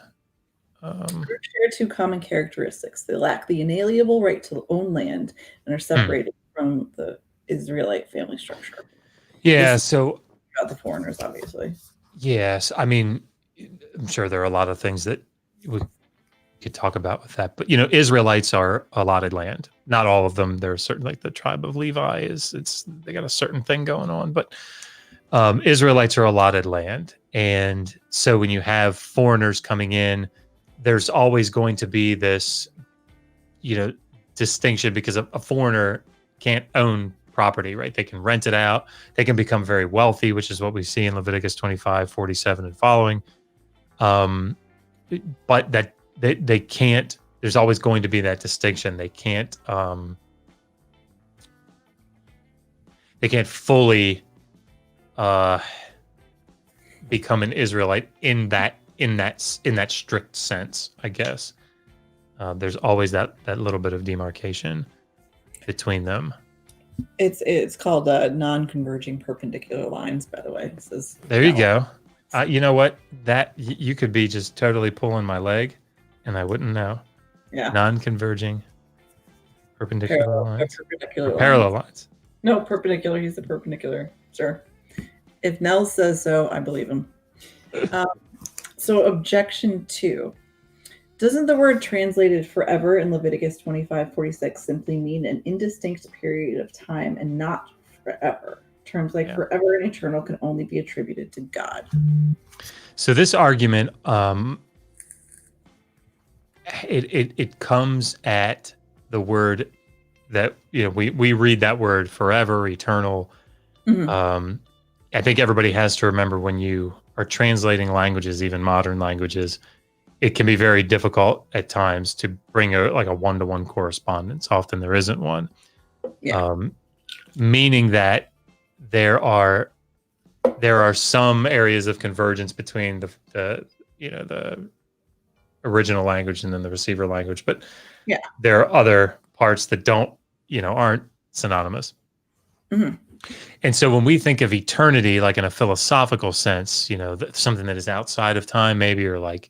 Share 2 common characteristics. They lack the inalienable right to own land and are separated from the Israelite family structure. Yeah, so about the foreigners, obviously. Yes, I mean, I'm sure there are a lot of things that we could talk about with that, but Israelites are allotted land. Not all of them. There are certain, like the tribe of Levi they got a certain thing going on, but Israelites are allotted land, and so when you have foreigners coming in, there's always going to be this, distinction, because a foreigner can't own property, right? They can rent it out. They can become very wealthy, which is what we see in Leviticus 25:47 and following. But that they can't. There's always going to be that distinction. They can't fully become an Israelite in that strict sense, I guess. There's always that little bit of demarcation between them. It's called non-converging perpendicular lines, by the way. It says, there you go. You know what? That you could be just totally pulling my leg, and I wouldn't know. Yeah. Non-converging perpendicular lines. Parallel lines. No, perpendicular. He's the perpendicular. Sure. If Nell says so, I believe him. So objection 2. Doesn't the word translated forever in Leviticus 25:46 simply mean an indistinct period of time and not forever? Terms like forever and eternal can only be attributed to God. So this argument, it comes at the word that, you know, we read that word forever, eternal. I think everybody has to remember, when you are translating languages, even modern languages, it can be very difficult at times to bring a one-to-one correspondence. Often there isn't one. Meaning that there are some areas of convergence between the original language and then the receiver language, but there are other parts that aren't synonymous. And so when we think of eternity, like in a philosophical sense, something that is outside of time, maybe, or like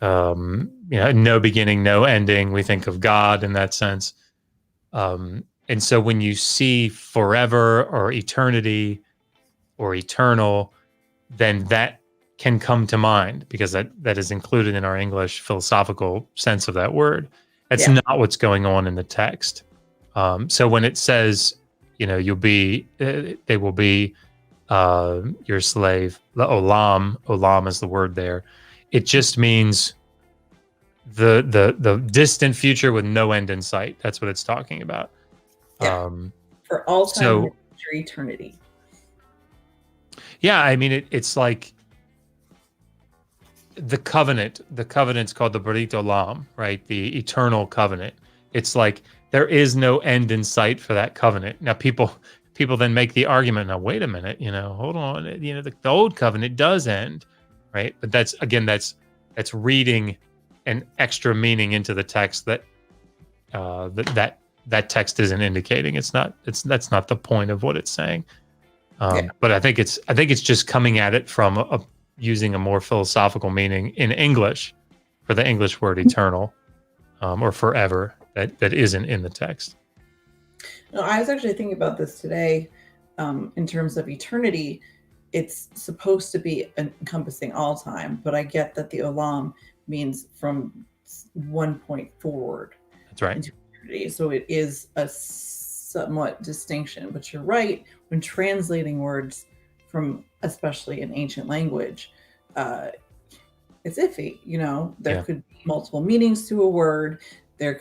no beginning, no ending, we think of God in that sense. And so when you see forever or eternity or eternal, then that can come to mind, because that is included in our English philosophical sense of that word. That's not what's going on in the text. So when it says, they will be your slave, olam is the word there. It just means the distant future with no end in sight. That's what it's talking about. For all time, for eternity. Yeah, I mean, it's like the covenant. The covenant's called the Brit Olam, right? The eternal covenant. It's like there is no end in sight for that covenant. Now, people then make the argument, now, wait a minute, hold on. The old covenant does end, right? But that's reading an extra meaning into the text that that text isn't indicating. That's not the point of what it's saying. But I think it's just coming at it from using a more philosophical meaning in English for the English word eternal, or forever, that isn't in the text. No, I was actually thinking about this today. In terms of eternity, it's supposed to be encompassing all time, but I get that the olam means from one point forward. That's right. Into eternity. So it is a somewhat distinction, but you're right. When translating words from, especially in ancient language, it's iffy. There could be multiple meanings to a word. It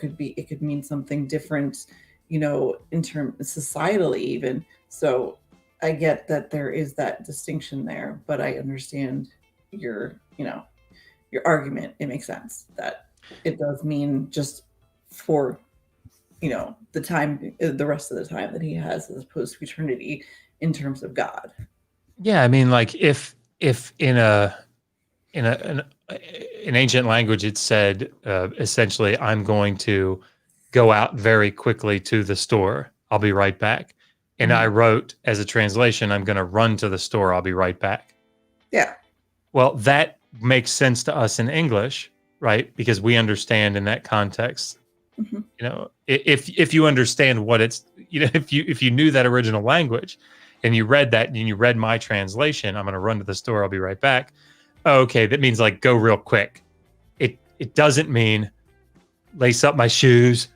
could mean something different, in terms societally even. So I get that there is that distinction there, but I understand your argument. It makes sense that it does mean just for, the time, the rest of the time that he has, as opposed to eternity in terms of God. Yeah, I mean, like if in an ancient language it said essentially, I'm going to go out very quickly to the store, I'll be right back. And I wrote as a translation, I'm going to run to the store, I'll be right back. Yeah. Well, that makes sense to us in English, right? Because we understand in that context. If you understand what it's, if you knew that original language and you read that and you read my translation, I'm going to run to the store, I'll be right back. Okay, that means like go real quick. It doesn't mean lace up my shoes.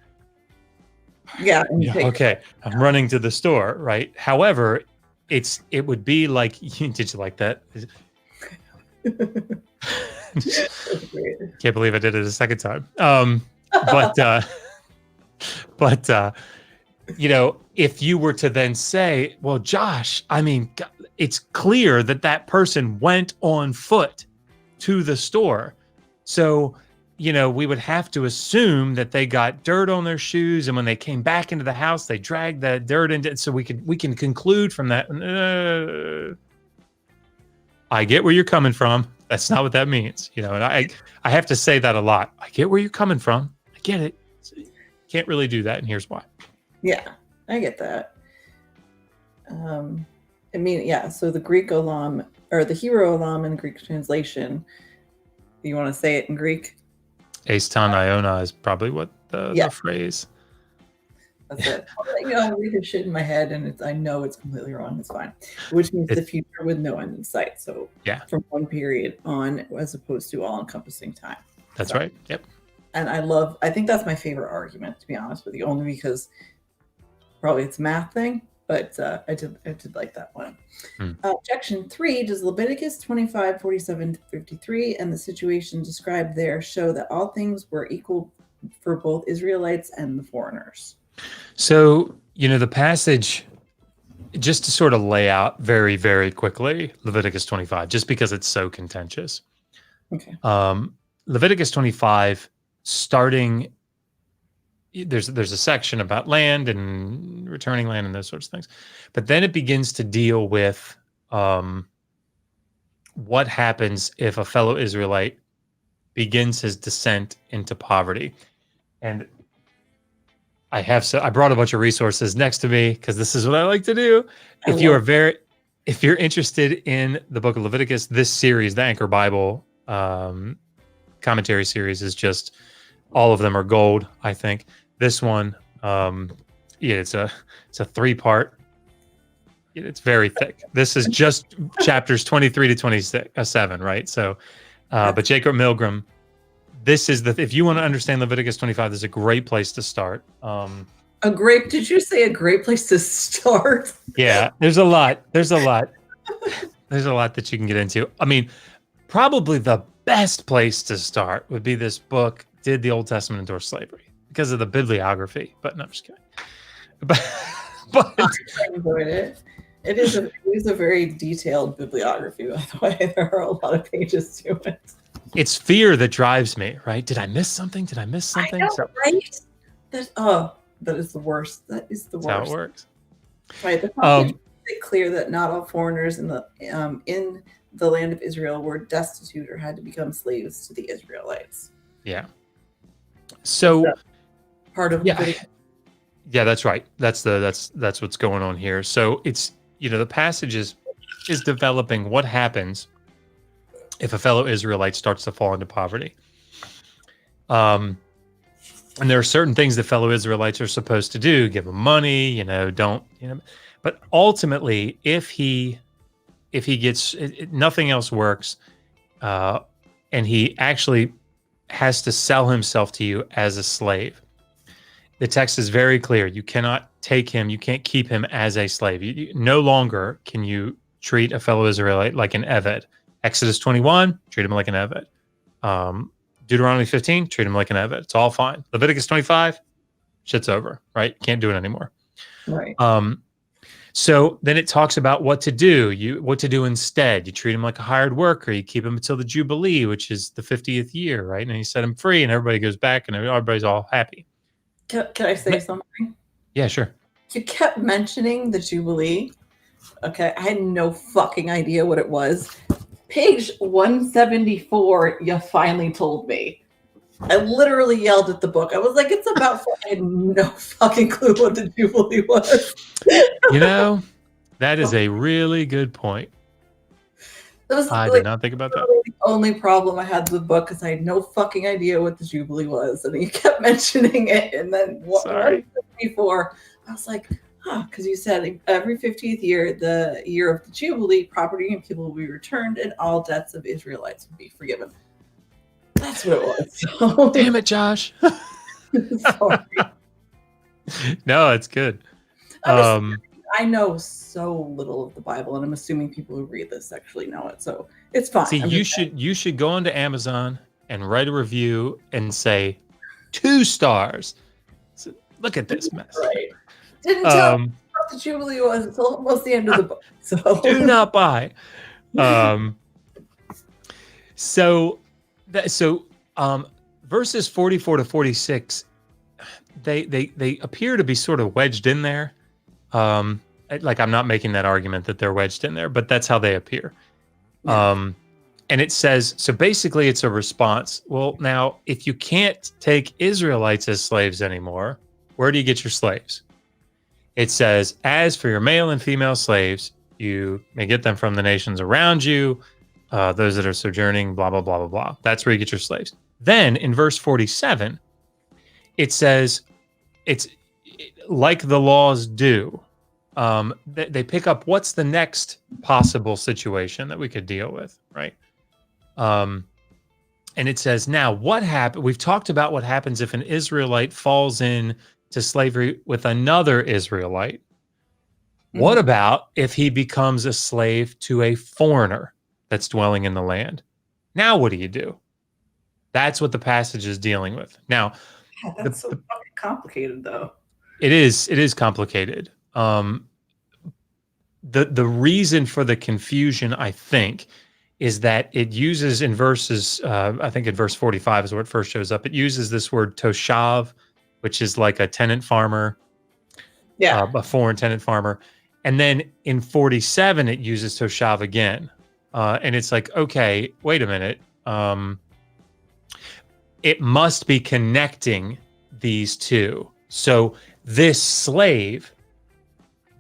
Yeah. Okay, I'm running to the store, right? However, it would be like, did you like that? Can't believe I did it a second time. But if you were to then say, well, Josh, I mean, it's clear that person went on foot to the store. So, we would have to assume that they got dirt on their shoes, and when they came back into the house, they dragged that dirt into it. So we can conclude from that. I get where you're coming from. That's not what that means, and I have to say that a lot. I get where you're coming from. I get it. Can't really do that, and here's why. Yeah, I get that. So the Greek olam, or the Hebrew olam in Greek translation, you want to say it in Greek? Eistan Iona is probably what the phrase. That's it. I read this shit in my head, and I know it's completely wrong. It's fine. Which means the future with no end in sight. So from one period on, as opposed to all-encompassing time. That's right. Yep. And I think that's my favorite argument, to be honest with you, only because probably it's a math thing, but I did like that one. Objection 3, does Leviticus 25, 47 to 53 and the situation described there show that all things were equal for both Israelites and the foreigners? So, the passage, just to sort of lay out very, very quickly, Leviticus 25, just because it's so contentious. Okay. Leviticus 25, starting, there's a section about land and returning land and those sorts of things. But then it begins to deal with what happens if a fellow Israelite begins his descent into poverty. And I brought a bunch of resources next to me because this is what I like to do. If you're interested in the book of Leviticus, this series, the Anchor Bible commentary series, is just, all of them are gold, I think. This one, it's a 3-part. It's very thick. This is just chapters 23 to 27, right? So, but Jacob Milgram, if you want to understand Leviticus 25, this is a great place to start. Did you say a great place to start? Yeah, there's a lot. There's a lot that you can get into. I mean, probably the best place to start would be this book, Did the Old Testament Endorse Slavery? Because of the bibliography. But no, I'm just kidding. But I enjoyed it. It is a very detailed bibliography, by the way. There are a lot of pages to it. It's fear that drives me, right? Did I miss something? I know, right? That is the worst. That is the worst. That's how it works. Right. The passage makes it clear that not all foreigners in the land of Israel were destitute or had to become slaves to the Israelites. Yeah. So part of yeah, that's right. That's what's going on here. So it's, the passage is developing what happens if a fellow Israelite starts to fall into poverty. And there are certain things that fellow Israelites are supposed to do: give him money, but ultimately, if he gets, nothing else works, and he actually has to sell himself to you as a slave. The text is very clear. You cannot take him. You can't keep him as a slave. No longer can you treat a fellow Israelite like an eved. Exodus 21, treat him like an eved. Deuteronomy 15, treat him like an eved. It's all fine. Leviticus 25, shit's over, right? Can't do it anymore. Right. So then it talks about what to do. What to do instead. You treat him like a hired worker. You keep him until the Jubilee, which is the 50th year, right? And you set him free, and everybody goes back, and everybody's all happy. Can I say something? Yeah, sure. You kept mentioning the Jubilee. Okay, I had no fucking idea what it was. Page 174, you finally told me. I literally yelled at the book. I was like, it's about... I had no fucking clue what the Jubilee was. That is a really good point. I did not think about that. The only problem I had with the book is I had no fucking idea what the Jubilee was. And you kept mentioning it. And then 174, I was like, because you said every 50th year, the year of the Jubilee, property and people will be returned and all debts of Israelites will be forgiven. That's what it was. So. Damn it, Josh. Sorry. No, it's good. I know so little of the Bible, and I'm assuming people who read this actually know it, so it's fine. See, you should go onto Amazon and write a review and say 2 stars. So, look at this mess. Right. Didn't tell me what the Jubilee was until almost the end of the book. So do not buy. Verses 44 to 46, they appear to be sort of wedged in there. Like, I'm not making that argument that they're wedged in there, but that's how they appear. Yeah. And it says, so basically it's a response. Well, now, if you can't take Israelites as slaves anymore, where do you get your slaves? It says, as for your male and female slaves, you may get them from the nations around you, those that are sojourning, blah, blah, blah, blah, blah. That's where you get your slaves. Then in verse 47, it says, it's like the laws do. They pick up what's the next possible situation that we could deal with, right? And it says, now what happened? We've talked about what happens if an Israelite falls into slavery with another Israelite. What about if he becomes a slave to a foreigner that's dwelling in the land? Now, what do you do? That's what the passage is dealing with. Now, that's so fucking complicated, though. It is complicated. The reason for the confusion, I think, is that it uses in verses, I think in verse 45 is where it first shows up. It uses this word toshav, which is like a tenant farmer, a foreign tenant farmer. And then in 47, it uses toshav again. And it's like, okay, wait a minute. It must be connecting these two. So this slave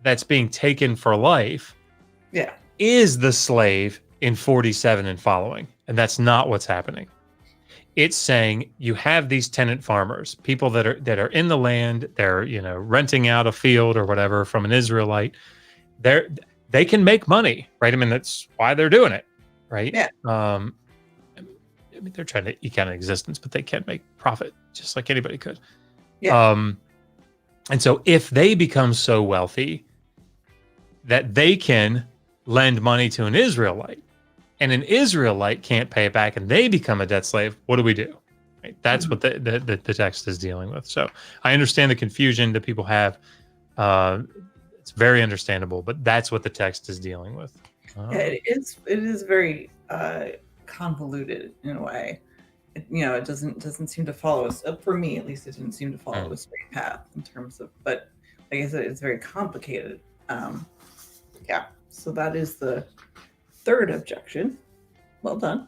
that's being taken for life is the slave in 47 and following. And that's not what's happening. It's saying you have these tenant farmers, people that are in the land, they're, renting out a field or whatever from an Israelite. They can make money, right? I mean, that's why they're doing it, right? Yeah. I mean, they're trying to eke out an existence, but they can make profit just like anybody could. Yeah. And so if they become so wealthy that they can lend money to an Israelite and an Israelite can't pay it back and they become a debt slave, what do we do? Right? That's what the text is dealing with. So I understand the confusion that people have. It's very understandable, but that's what the text is dealing with. It is very convoluted in a way. It doesn't seem to follow us. For me, at least, it didn't seem to follow a straight path in terms of. But like I said, it's very complicated. So that is the third objection. Well done.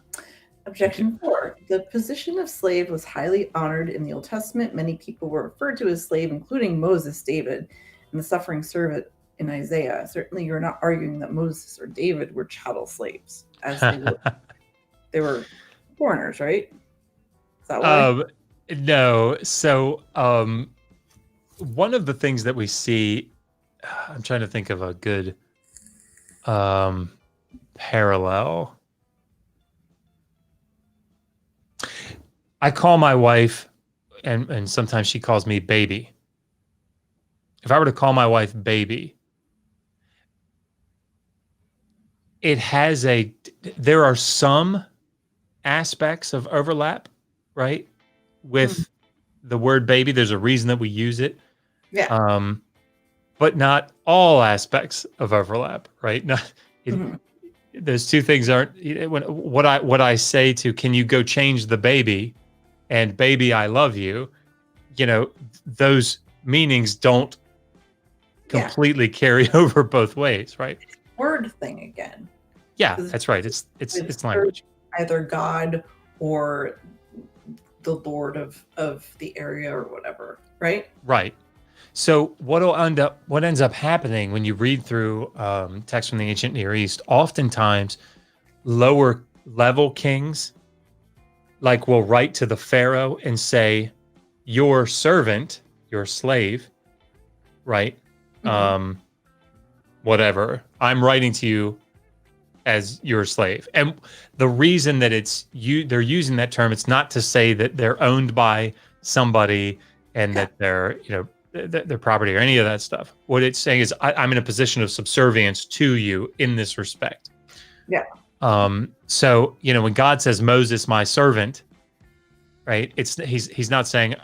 Objection 4. The position of slave was highly honored in the Old Testament. Many people were referred to as slave, including Moses, David, and the suffering servant in Isaiah. Certainly, you're not arguing that Moses or David were chattel slaves, as they were foreigners, right? Is that why? No. So one of the things that we see, I'm trying to think of a good parallel. I call my wife, and sometimes she calls me baby. If I were to call my wife baby, there are some aspects of overlap, right? With the word baby, there's a reason that we use it. Yeah. But not all aspects of overlap, right? Those two things aren't. What I say to, can you go change the baby, and baby, I love you. Those meanings don't completely carry over both ways, right? Word thing again. Yeah, that's right. It's language. Either God or the Lord of the area or whatever, right? Right. So what ends up happening when you read through texts from the ancient Near East, oftentimes lower level kings will write to the Pharaoh and say, your servant, your slave, right? Whatever, I'm writing to you as your slave. And the reason that they're using that term, it's not to say that they're owned by somebody and that they're, their property or any of that stuff. What it's saying is I'm in a position of subservience to you in this respect. Yeah. So, when God says Moses, my servant, right? He's not saying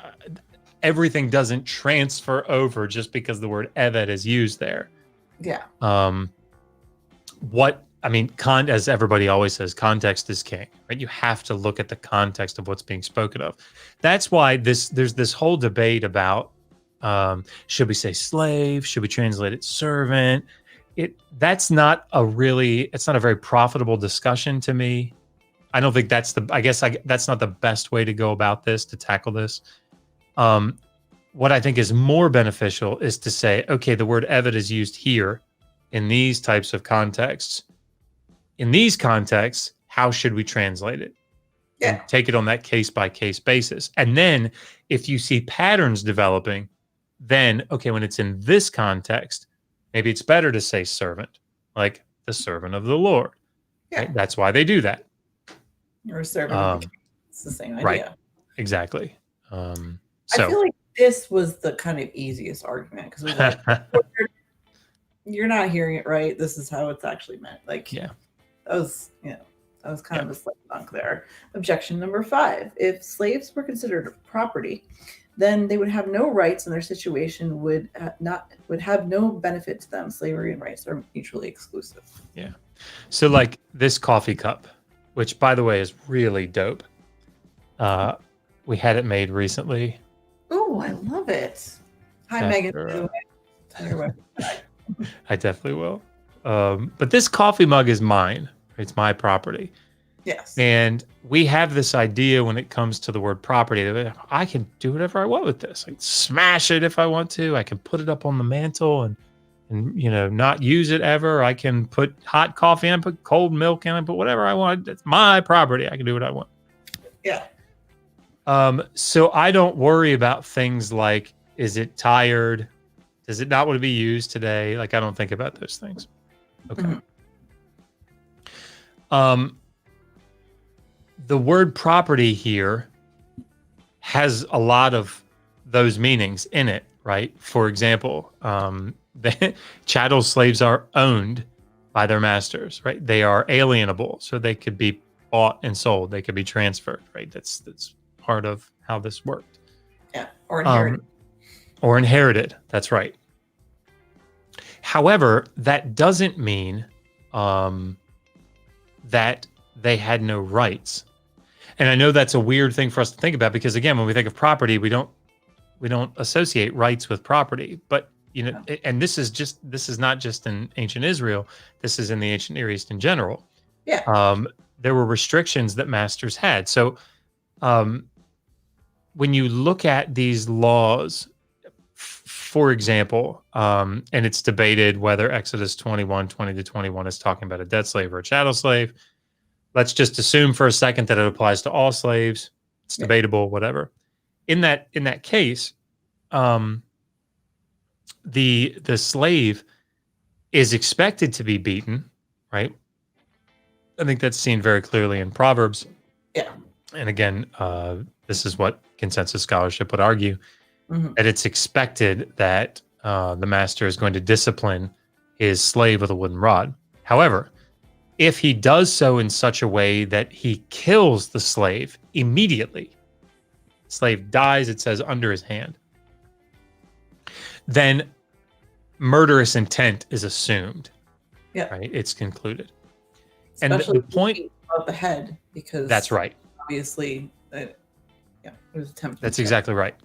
everything doesn't transfer over just because the word Eved is used there. Yeah. As everybody always says, context is king, right? You have to look at the context of what's being spoken of. That's why there's this whole debate about should we say slave? Should we translate it servant? It's not a very profitable discussion to me. I don't think that's that's not the best way to go about this, to tackle this. What I think is more beneficial is to say, okay, the word Eved is used here in these types of contexts. In these contexts, how should we translate it? Yeah. And take it on that case-by-case basis. And then if you see patterns developing, then, okay, when it's in this context, maybe it's better to say servant, like the servant of the Lord. Yeah. Right? That's why they do that. Or a servant of the king. It's the same Right. idea. Exactly. I feel like this was the kind of easiest argument because it was like, you're not hearing it right. This is how it's actually meant. Like, yeah, that was, that was kind of a slam dunk there. Objection number 5. If slaves were considered property, then they would have no rights and their situation would have no benefit to them. Slavery and rights are mutually exclusive. Yeah. So like this coffee cup, which by the way is really dope. We had it made recently. Oh, I love it. Hi, Megan. I definitely will. But this coffee mug is mine. It's my property. Yes. And we have this idea when it comes to the word property that I can do whatever I want with this. I can smash it if I want to. I can put it up on the mantle and not use it ever. I can put hot coffee in, put cold milk in, put whatever I want. It's my property. I can do what I want. Yeah. So I don't worry about things like, is it tired? Does it not want to be used today? Like, I don't think about those things. Okay. Mm-hmm. The word property here has a lot of those meanings in it, right? For example, the chattel slaves are owned by their masters, right? They are alienable, so they could be bought and sold. They could be transferred, right? That's part of how this worked. Yeah, or inherited. Or inherited. That's right. However, that doesn't mean that they had no rights. And I know that's a weird thing for us to think about because, again, when we think of property, we don't associate rights with property. But and this is not just in ancient Israel. This is in the ancient Near East in general. Yeah. There were restrictions that masters had. So, when you look at these laws, for example, and it's debated whether Exodus 21:20-21 is talking about a debt slave or a chattel slave. Let's just assume for a second that it applies to all slaves. It's debatable, whatever. In that case, the slave is expected to be beaten, right? I think that's seen very clearly in Proverbs. Yeah. And again, this is what consensus scholarship would argue, that it's expected that the master is going to discipline his slave with a wooden rod. However, if he does so in such a way that he kills the slave immediately, slave dies, it says, under his hand, then murderous intent is assumed. Yeah. Right? It's concluded. Especially and the point of the head, because that's right. Obviously, it was attempted. That's exactly right.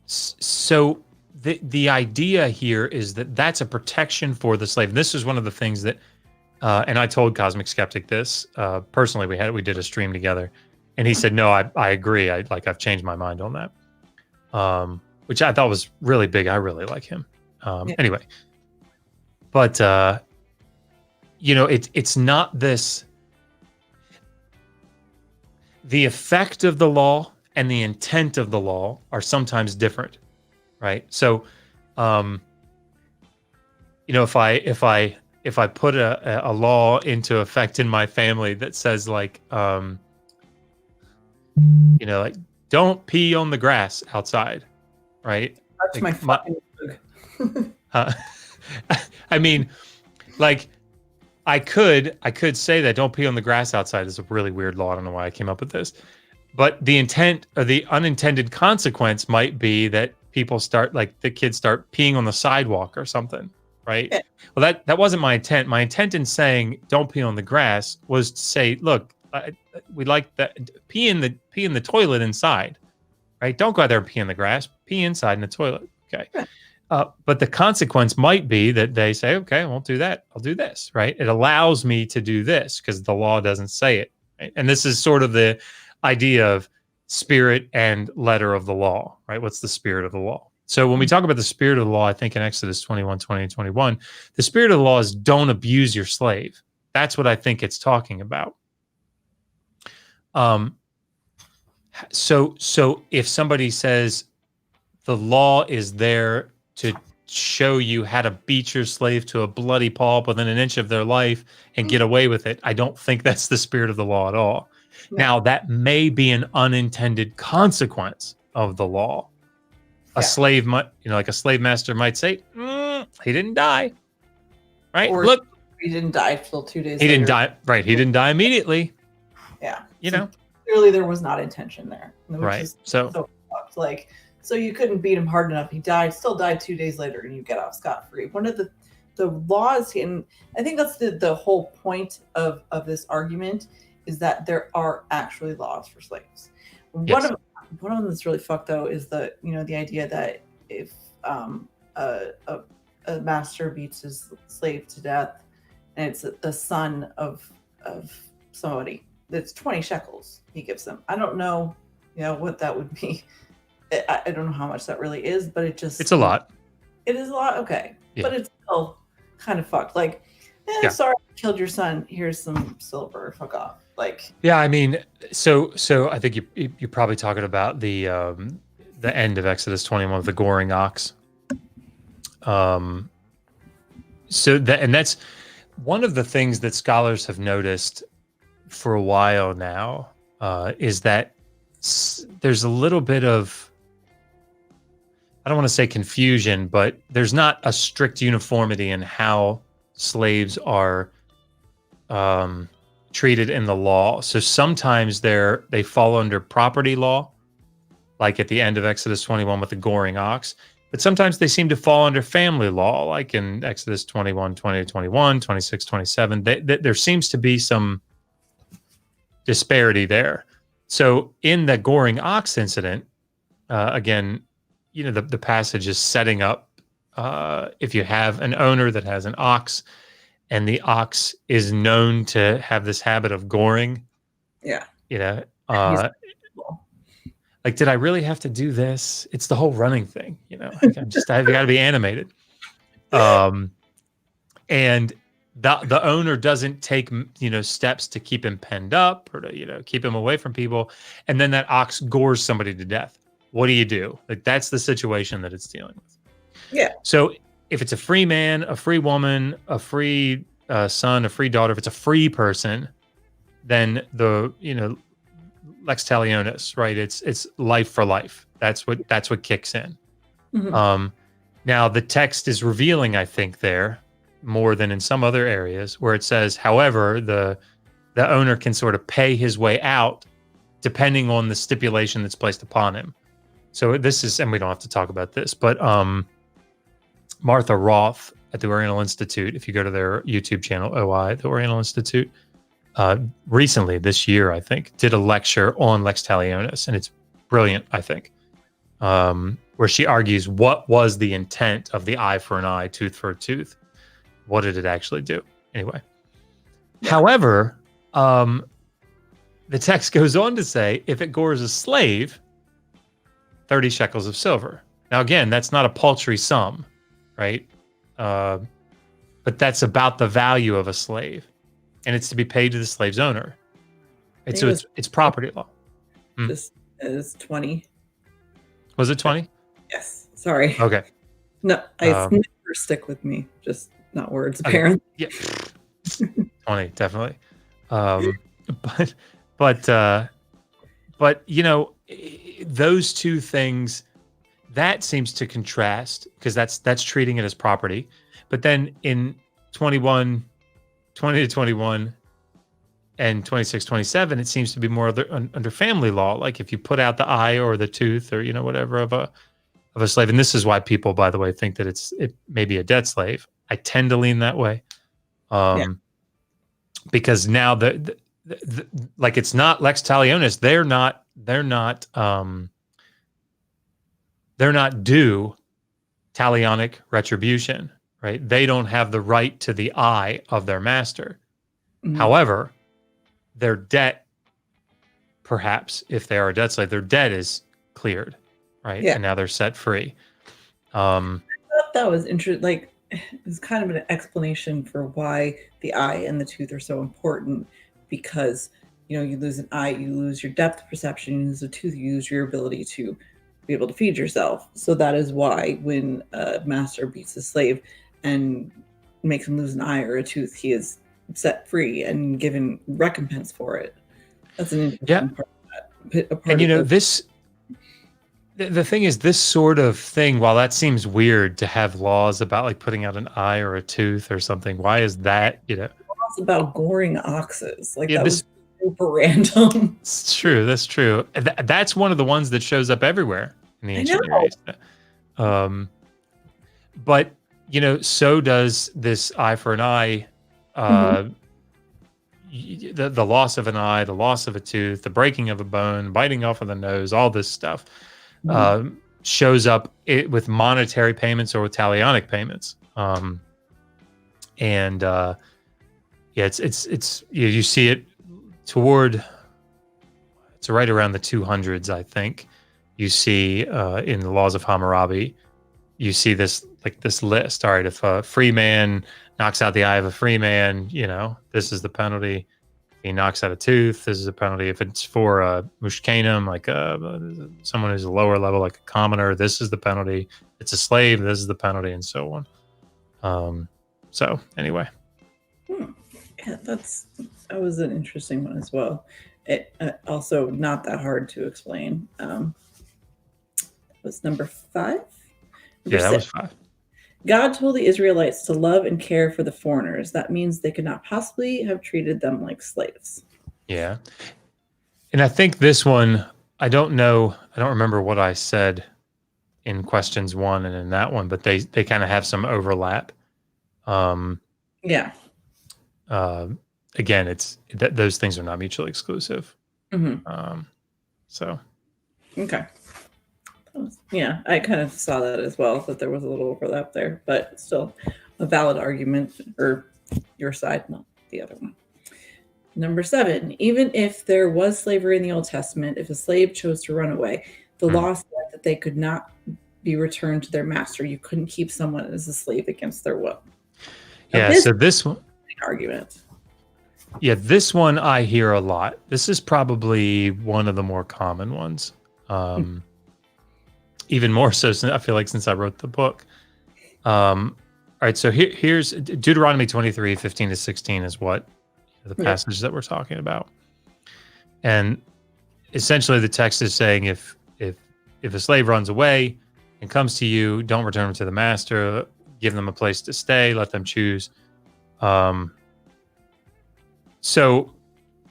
So the idea here is that that's a protection for the slave. And this is one of the things that, and I told Cosmic Skeptic this personally. We did a stream together, and he said, "No, I agree. I've changed my mind on that," which I thought was really big. I really like him. Anyway, but it's not this. The effect of the law and the intent of the law are sometimes different, right? So, if I put a law into effect in my family that says like don't pee on the grass outside, right? That's like, my fucking I mean, like I could say that don't pee on the grass outside is a really weird law. I don't know why I came up with this. But the intent or the unintended consequence might be that people start, like the kids start peeing on the sidewalk or something, right? Yeah. Well, that wasn't my intent. My intent in saying don't pee on the grass was to say, look, we like that pee in the toilet inside, right? Don't go out there and pee in the grass. Pee inside in the toilet, okay? Yeah. But the consequence might be that they say, okay, I won't do that. I'll do this, right? It allows me to do this because the law doesn't say it, right? And this is sort of the idea of spirit and letter of the law, right? What's the spirit of the law? So when we talk about the spirit of the law, I think in Exodus 21:20-21, the spirit of the law is don't abuse your slave. That's what I think it's talking about. So if somebody says the law is there to show you how to beat your slave to a bloody pulp within an inch of their life and get away with it, I don't think that's the spirit of the law at all. Now, that may be an unintended consequence of the law. A slave might, like a slave master might say, he didn't die, right? Or look, he didn't die till 2 days he later. didn't die, right? He didn't die immediately. Yeah. So clearly there was not intention there. Which right. Is so fucked. Like, so you couldn't beat him hard enough. He still died 2 days later, and you get off scot-free. One of the laws, and I think that's the whole point of this argument, is that there are actually laws for slaves. One of them that's really fucked, though, is the idea that if a master beats his slave to death, and it's a son of somebody, that's 20 shekels he gives them. I don't know, what that would be. I don't know how much that really is, but it's a lot. It is a lot, okay. Yeah. But it's still kind of fucked. Like, sorry, I killed your son. Here's some silver. Fuck off. Like, yeah, I mean, so I think you're probably talking about the end of Exodus 21, the goring ox. And that's one of the things that scholars have noticed for a while now, is that there's a little bit of, I don't want to say confusion, but there's not a strict uniformity in how slaves are treated in the law. So sometimes they fall under property law, like at the end of Exodus 21 with the goring ox. But sometimes they seem to fall under family law, like in Exodus 21, 20 to 21, 26, 27. There seems to be some disparity there. So in the goring ox incident, again, the passage is setting up, if you have an owner that has an ox and the ox is known to have this habit of goring. Yeah. Like, did I really have to do this? It's the whole running thing, I've got to be animated. And the owner doesn't take, steps to keep him penned up or to, keep him away from people. And then that ox gores somebody to death. What do you do? Like, that's the situation that it's dealing with. Yeah. So if it's a free man, a free woman, a free son, a free daughter, if it's a free person, then lex talionis, right? It's life for life. That's what kicks in. Mm-hmm. Now the text is revealing, I think, there more than in some other areas, where it says, however, the owner can sort of pay his way out depending on the stipulation that's placed upon him. So this is, and we don't have to talk about this, but Martha Roth at the Oriental Institute, if you go to their YouTube channel, OI, the Oriental Institute, recently this year, I think, did a lecture on lex talionis, and it's brilliant, I think, where she argues what was the intent of the eye for an eye, tooth for a tooth. What did it actually do? Anyway. Yeah. However, the text goes on to say, if it gores a slave, 30 shekels of silver. Now, again, that's not a paltry sum, right? But that's about the value of a slave. And it's to be paid to the slave's owner. It's property law. This is 20. Was it 20? Yes. Sorry. Okay. No, I never stick with me. Just not words, apparently. Okay. Yeah. 20, definitely. But those two things, that seems to contrast, because that's treating it as property. But then in 20 to 21 and 26, 27, it seems to be more under family law. Like if you put out the eye or the tooth or, whatever of a slave. And this is why people, by the way, think that it may be a debt slave. I tend to lean that way. Because now like it's not lex talionis. They're not due talionic retribution, right? They don't have the right to the eye of their master. Mm-hmm. However, their debt, perhaps if they are a debt slave, their debt is cleared, right? Yeah. And now they're set free. I thought that was interesting. Like, it's kind of an explanation for why the eye and the tooth are so important, because you lose an eye, you lose your depth perception, you lose a tooth, you lose your ability to be able to feed yourself. So that is why when a master beats a slave and makes him lose an eye or a tooth, he is set free and given recompense for it. That's an interesting part of that. And the thing is, this sort of thing, while that seems weird to have laws about like putting out an eye or a tooth or something, why is that, laws about goring oxes? Like that was super random. It's true. That's true. That's one of the ones that shows up everywhere in the ancient Near East. But, so does this eye for an eye, the loss of an eye, the loss of a tooth, the breaking of a bone, biting off of the nose, all this stuff shows up with monetary payments or with talionic payments. It's you see it toward, it's right around the 200s, I think. You see in the laws of Hammurabi, you see this list. All right, if a free man knocks out the eye of a free man, this is the penalty. If he knocks out a tooth, this is a penalty. If it's for a mushkanim, like someone who's a lower level, like a commoner, this is the penalty. If it's a slave, this is the penalty, and so on. So anyway. Yeah, that was an interesting one as well. It also not that hard to explain. Was number 5? That was 5. God told the Israelites to love and care for the foreigners. That means they could not possibly have treated them like slaves. Yeah. And I think this one, I don't remember what I said in questions 1 and in that one, but they kind of have some overlap. Yeah. Again, those things are not mutually exclusive. So. Okay. Yeah, I kind of saw that as well, that there was a little overlap there, but still a valid argument, or your side, not the other one. Number 7, even if there was slavery in the Old Testament, if a slave chose to run away, the law said that they could not be returned to their master. You couldn't keep someone as a slave against their will. Now, so this one argument. Yeah, this one I hear a lot. This is probably one of the more common ones. Even more so, I feel like, since I wrote the book. All right, so here's Deuteronomy 23, 15 to 16 is what the passage that we're talking about. And essentially the text is saying if a slave runs away and comes to you, don't return him to the master, give them a place to stay, let them choose. So,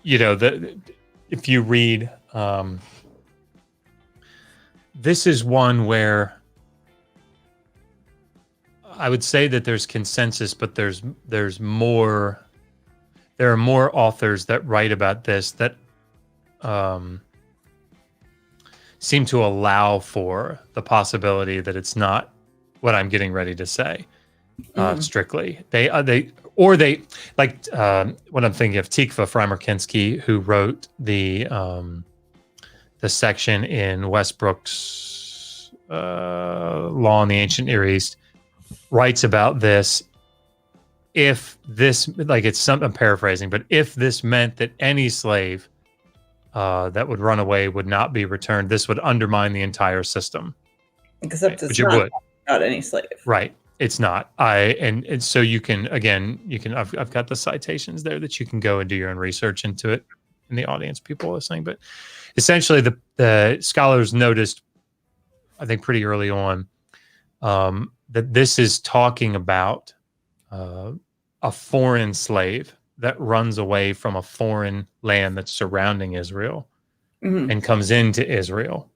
if you read, this is one where I would say that there's consensus, but there are more authors that write about this that seem to allow for the possibility that it's not what I'm getting ready to say strictly. They what I'm thinking of, Tikva Frymer-Kinski, who wrote the section in Westbrook's Law in the Ancient Near East, writes about this. If this, I'm paraphrasing, but if this meant that any slave that would run away would not be returned, this would undermine the entire system. Except it's not any slave. Right. It's not. And so you can I've got the citations there that you can go and do your own research into it in the audience, people listening. But essentially the scholars noticed, I think pretty early on, that this is talking about a foreign slave that runs away from a foreign land that's surrounding Israel and comes into Israel.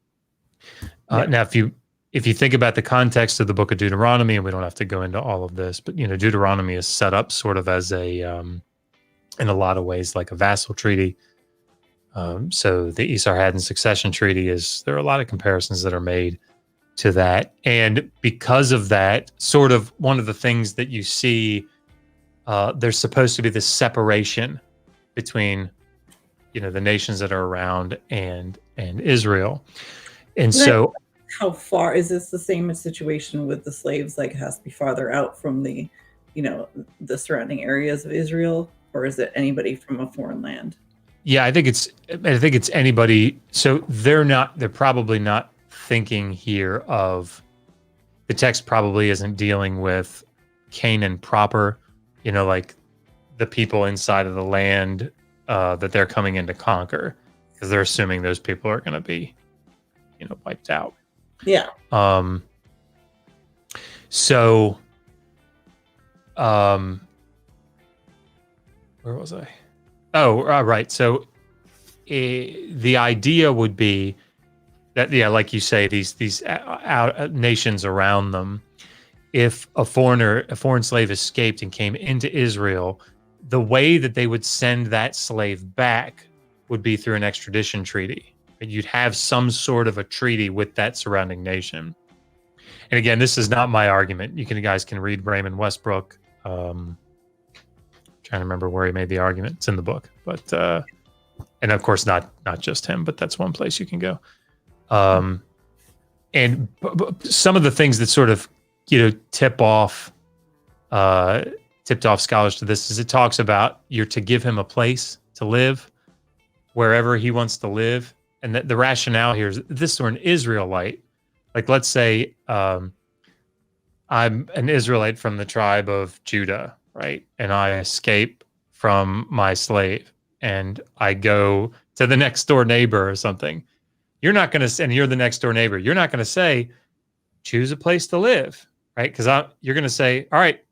Now, if you think about the context of the book of Deuteronomy, and we don't have to go into all of this, but Deuteronomy is set up sort of as in a lot of ways, like a vassal treaty. So the Esarhaddon succession treaty there are a lot of comparisons that are made to that. And because of that, sort of one of the things that you see, there's supposed to be this separation between, the nations that are around and Israel. And so how far is this the same situation with the slaves? Like, it has to be farther out from the, the surrounding areas of Israel, or is it anybody from a foreign land? Yeah, I think it's anybody. So they're probably not thinking here of, the text probably isn't dealing with Canaan proper, like the people inside of the land that they're coming in to conquer, because they're assuming those people are going to be, wiped out. Yeah. So, where was I? Oh, right. So, the idea would be that, like you say, these nations around them, if a foreign slave escaped and came into Israel, the way that they would send that slave back would be through an extradition treaty. You'd have some sort of a treaty with that surrounding nation. And again, this is not my argument. You guys can read Raymond Westbrook. Trying to remember where he made the argument. It's in the book, but and of course not just him, but that's one place you can go. And some of the things that sort of tipped off scholars to this is it talks about you're to give him a place to live wherever he wants to live, and the rationale here is this: or an Israelite, like let's say I'm an Israelite from the tribe of Judah, right, and I escape from my slave and I go to the next door neighbor or something. You're not going to, and you're the next door neighbor, you're not going to say, choose a place to live, right? Because you're going to say, all right,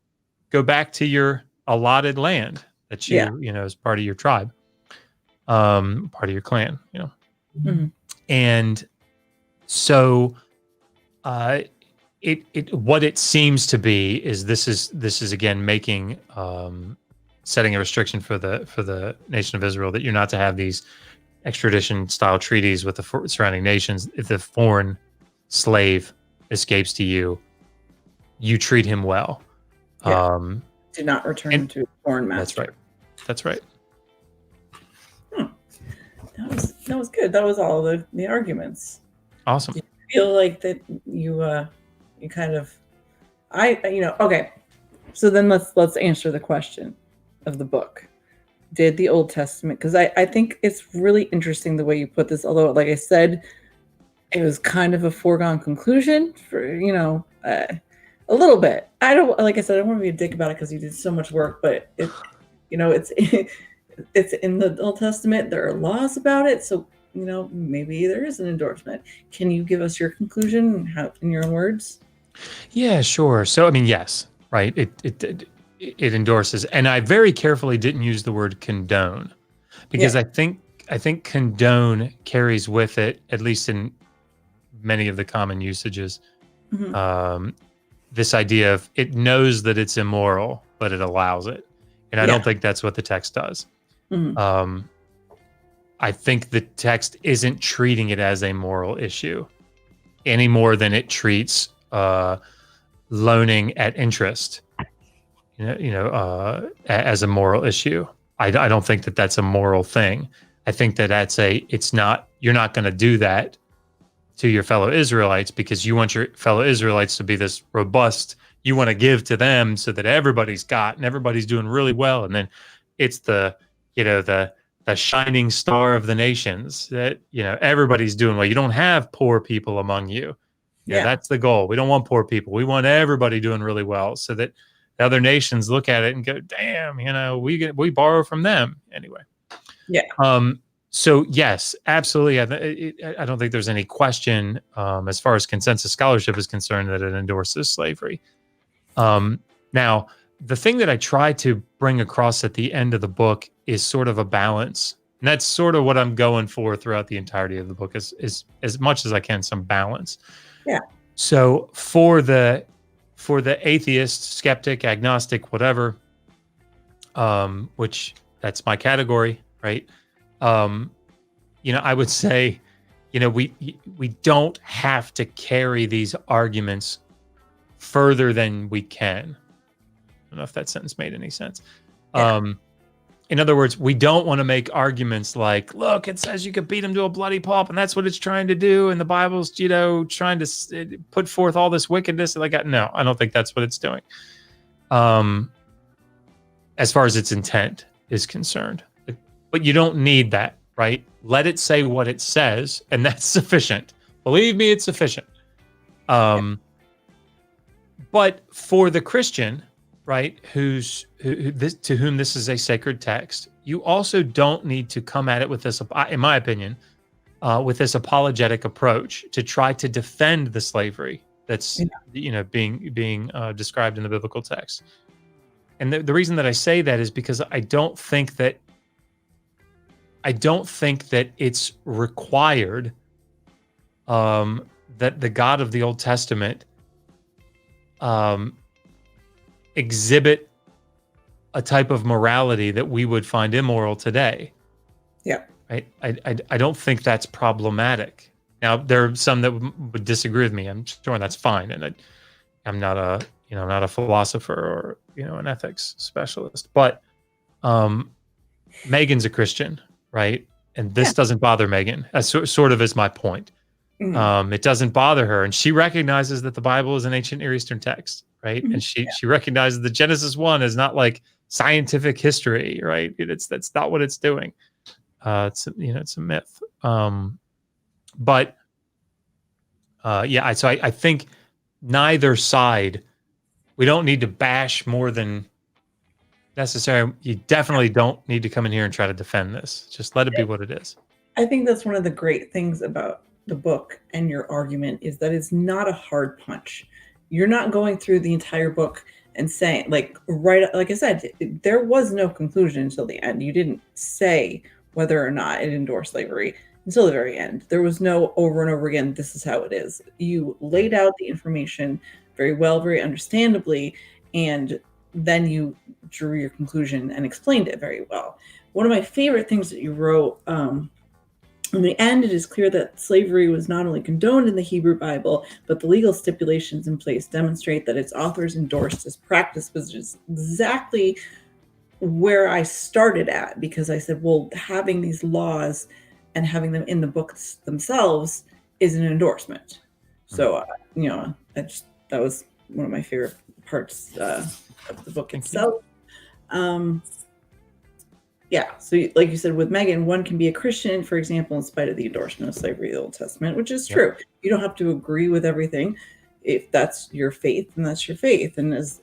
go back to your allotted land that you, as part of your tribe, part of your clan, Mm-hmm. And so, what it seems to be is this is again making, setting a restriction for the nation of Israel that you're not to have these extradition style treaties with the surrounding nations. If the foreign slave escapes to you, you treat him well. Do not return to a foreign master. That's right. That was good. That was all the arguments. Awesome. Do you feel like that you kind of, okay. So then let's answer the question of the book. Did the Old Testament, because I think it's really interesting the way you put this, although like I said, it was kind of a foregone conclusion for, a little bit. I don't want to be a dick about it because you did so much work, but it's in the Old Testament. There are laws about it. So, maybe there is an endorsement. Can you give us your conclusion in your own words? Yeah, sure. So, yes, right. It endorses, and I very carefully didn't use the word condone because I think condone carries with it, at least in many of the common usages, this idea of it knows that it's immoral, but it allows it. And I don't think that's what the text does. Mm-hmm. I think the text isn't treating it as a moral issue any more than it treats loaning at interest, as a moral issue. I don't think that that's a moral thing. I think that you're not going to do that to your fellow Israelites because you want your fellow Israelites to be this robust. You want to give to them so that everybody's got and everybody's doing really well. And then it's the shining star of the nations that, everybody's doing well. You don't have poor people among you. That's the goal. We don't want poor people. We want everybody doing really well so that the other nations look at it and go, damn, we borrow from them anyway. Yeah. So yes, absolutely. I don't think there's any question, as far as consensus scholarship is concerned, that it endorses slavery. Now, the thing that I try to bring across at the end of the book is sort of a balance. And that's sort of what I'm going for throughout the entirety of the book is as much as I can, some balance. Yeah. So for the atheist, skeptic, agnostic, whatever, which that's my category, right? I would say, we don't have to carry these arguments further than we can. I don't know if that sentence made any sense. Yeah. In other words, we don't want to make arguments like, look, it says you could beat him to a bloody pulp, and that's what it's trying to do. And the Bible's, trying to put forth all this wickedness. No, I don't think that's what it's doing. As far as its intent is concerned. But you don't need that, right? Let it say what it says, and that's sufficient. Believe me, it's sufficient. But for the Christian, right, to whom this is a sacred text, you also don't need to come at it with this, in my opinion, with this apologetic approach to try to defend the slavery that's being described in the biblical text. And the reason that I say that is because I don't think that it's required that the God of the Old Testament exhibit a type of morality that we would find immoral today. Yeah. Right. I don't think that's problematic. Now, there are some that would disagree with me. I'm sure that's fine. And I'm not a philosopher or, an ethics specialist, but Megan's a Christian, right? And this doesn't bother Megan. That's sort of is my point. It doesn't bother her. And she recognizes that the Bible is an ancient Near Eastern text, right? And she recognizes that Genesis 1 is not like scientific history, right? That's not what it's doing. It's a myth. So I think neither side, we don't need to bash more than necessary. You definitely don't need to come in here and try to defend this. Just let it be what it is. I think that's one of the great things about the book and your argument is that it's not a hard punch. You're not going through the entire book and saying, like I said, there was no conclusion until the end. You didn't say whether or not it endorsed slavery until the very end. There was no over and over again, this is how it is. You laid out the information very well, very understandably, and then you drew your conclusion and explained it very well. One of my favorite things that you wrote, in the end, it is clear that slavery was not only condoned in the Hebrew Bible, but the legal stipulations in place demonstrate that its authors endorsed this practice, which is exactly where I started at, because I said, well, having these laws and having them in the books themselves is an endorsement. So, that was one of my favorite parts of the book itself. So like you said, with Megan, one can be a Christian, for example, in spite of the endorsement of slavery in the Old Testament, which is true. You don't have to agree with everything. If that's your faith, then that's your faith. And as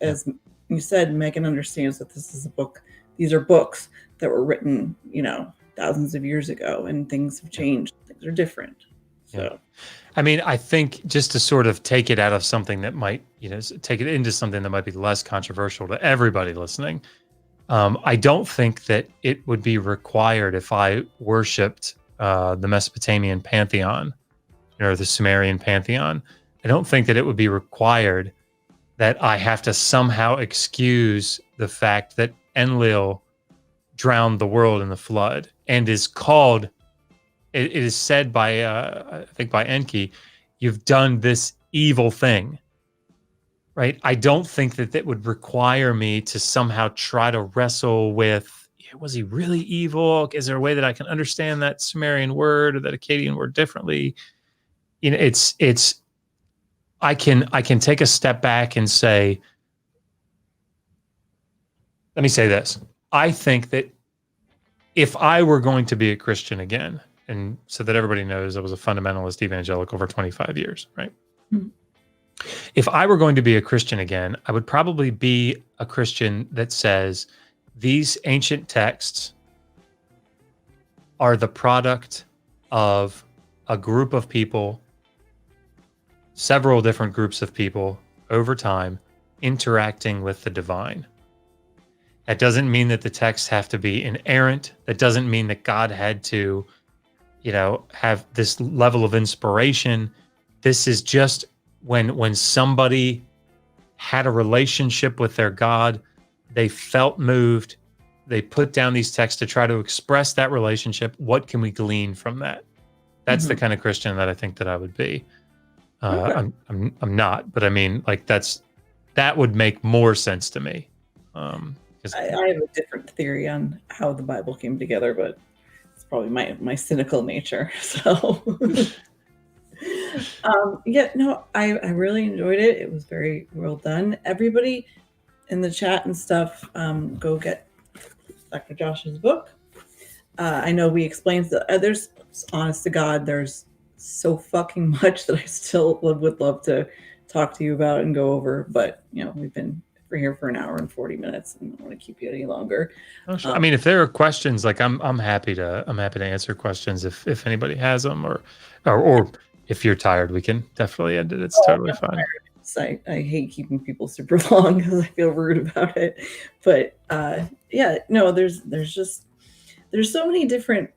you said, Megan understands that this is a book. These are books that were written, thousands of years ago, and things have changed. Things are different. So, I mean, I think just to sort of take it out of something that might, take it into something that might be less controversial to everybody listening. I don't think that it would be required if I worshipped the Mesopotamian pantheon or the Sumerian pantheon. I don't think that it would be required that I have to somehow excuse the fact that Enlil drowned the world in the flood and is called, it is said by, I think by Enki, you've done this evil thing. Right. I don't think that would require me to somehow try to wrestle with, was he really evil? Is there a way that I can understand that Sumerian word or that Akkadian word differently? I can take a step back and say, let me say this. I think that if I were going to be a Christian again, and so that everybody knows I was a fundamentalist evangelical for 25 years, right? Mm-hmm. If I were going to be a Christian again, I would probably be a Christian that says these ancient texts are the product of a group of people, several different groups of people over time interacting with the divine. That doesn't mean that the texts have to be inerrant. That doesn't mean that God had to, have this level of inspiration. This is just when somebody had a relationship with their God, they felt moved, they put down these texts to try to express that relationship. What can we glean from that? That's the kind of Christian that I think that I would be. I'm not, but I mean, like that would make more sense to me. I have a different theory on how the Bible came together, but it's probably my cynical nature. So. I really enjoyed it. It was very well done. Everybody in the chat and stuff, go get Dr. Josh's book. I know we explained that there's, honest to God, there's so fucking much that I still would love to talk to you about and go over, but we've been we're here for an hour and 40 minutes, and I don't want to keep you any longer. Oh, sure. I mean, if there are questions, like I'm happy to answer questions if anybody has them, or if you're tired, we can definitely end it. It's totally fine. I hate keeping people super long because I feel rude about it. But yeah, no, there's so many different,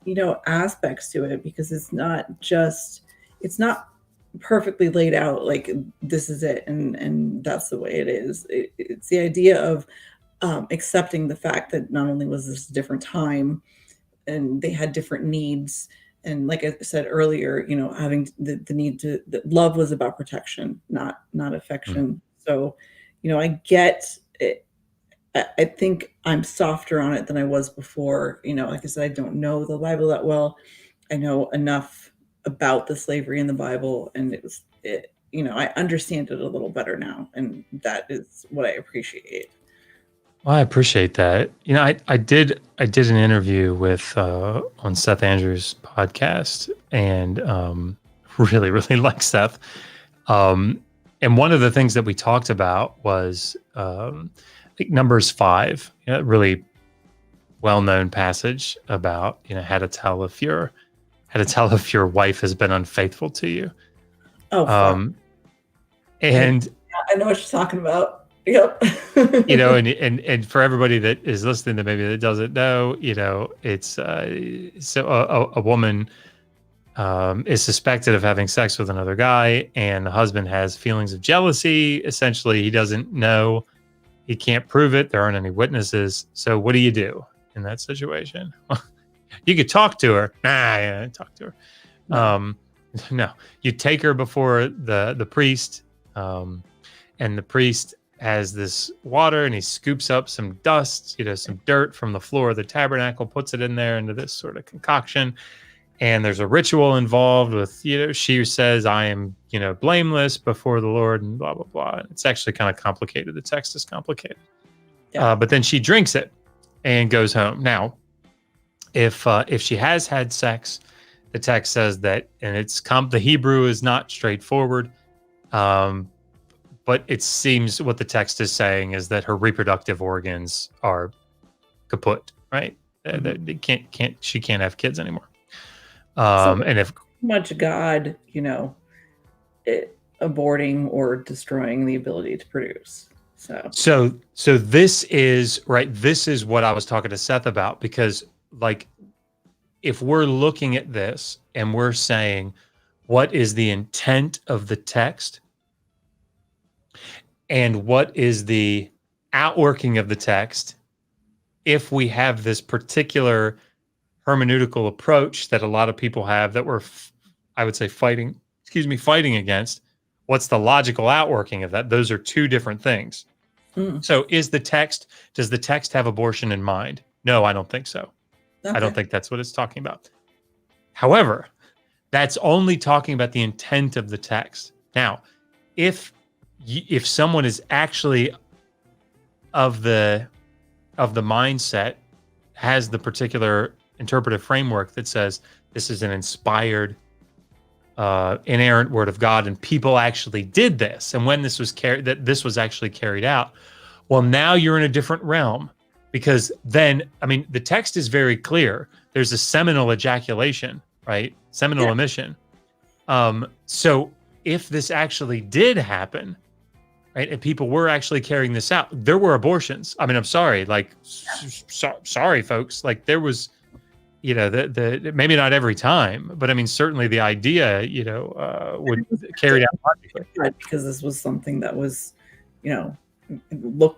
aspects to it, because it's not perfectly laid out like this is it and that's the way it is. It's the idea of accepting the fact that not only was this a different time and they had different needs, and like I said earlier, having the need that love was about protection, not affection. So, I get it. I think I'm softer on it than I was before. Like I said, I don't know the Bible that well. I know enough about the slavery in the Bible, and I understand it a little better now, and that is what I appreciate. Well, I appreciate that. I did an interview with on Seth Andrews' podcast, and really, really like Seth. And one of the things that we talked about was I think Numbers 5, really well-known passage about how to tell if your wife has been unfaithful to you. Oh, and I know what you're talking about. Yep. and for everybody that is listening that maybe that doesn't know, it's so a woman is suspected of having sex with another guy, and the husband has feelings of jealousy. Essentially, he doesn't know, he can't prove it. There aren't any witnesses. So what do you do in that situation? You could talk to her. Talk to her. No, you take her before the priest, and the priest has this water, and he scoops up some dust, some dirt from the floor of the tabernacle, puts it in there into this sort of concoction. And there's a ritual involved with, she says, I am, blameless before the Lord, and blah, blah, blah. It's actually kind of complicated. The text is complicated. Yeah. But then she drinks it and goes home. Now, if she has had sex, the text says that, and the Hebrew is not straightforward, but it seems what the text is saying is that her reproductive organs are kaput, right? Mm-hmm. She can't have kids anymore. And if much God, aborting or destroying the ability to produce. So this is right. This is what I was talking to Seth about, because like, if we're looking at this and we're saying, what is the intent of the text? And what is the outworking of the text? If we have this particular hermeneutical approach that a lot of people have that we're, I would say, fighting against, what's the logical outworking of that? Those are two different things. So does the text have abortion in mind? No, I don't think so. Okay. I don't think that's what it's talking about. However, that's only talking about the intent of the text. Now, if someone is actually of the mindset, has the particular interpretive framework that says this is an inspired, inerrant word of God, and people actually did this, and when this was this was actually carried out, well, now you're in a different realm, because then, I mean, the text is very clear. There's a seminal ejaculation, right? Seminal emission. So if this actually did happen, right, and people were actually carrying this out, there were abortions. I mean, I'm sorry, like, sorry, folks. Like, there was, the maybe not every time, but I mean, certainly the idea, would carry out because this was something that was,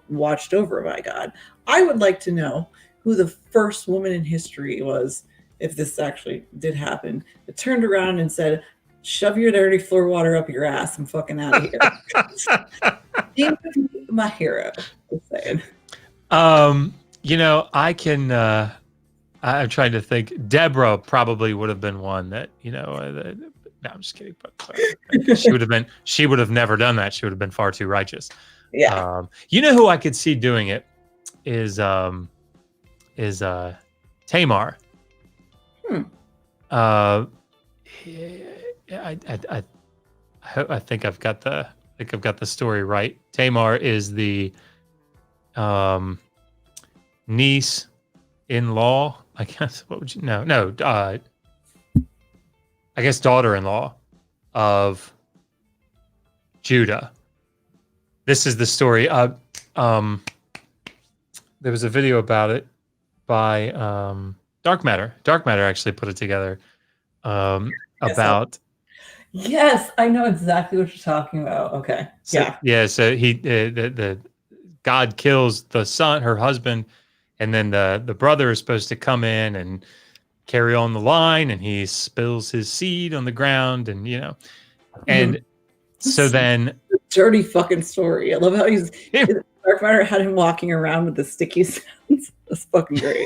watched over by God. I would like to know who the first woman in history was, if this actually did happen, that turned around and said, "Shove your dirty floor water up your ass. I'm fucking out of here." She would be my hero. Just saying. I can. I'm trying to think. Deborah probably would have been one that no, I'm just kidding. But she would have never done that. She would have been far too righteous. Yeah. Who I could see doing it is Tamar. I think I've got the story right. Tamar is the niece in law, I guess. What would you no I guess daughter-in-law of Judah. This is the story. There was a video about it by Dark Matter. Dark Matter actually put it together about. Yes, I know exactly what you're talking about. Okay. So, yeah. So he the God kills the son, her husband, and then the brother is supposed to come in and carry on the line, and he spills his seed on the ground, and and so then dirty fucking story. I love how Dark Matter had him walking around with the sticky sounds. That's fucking great.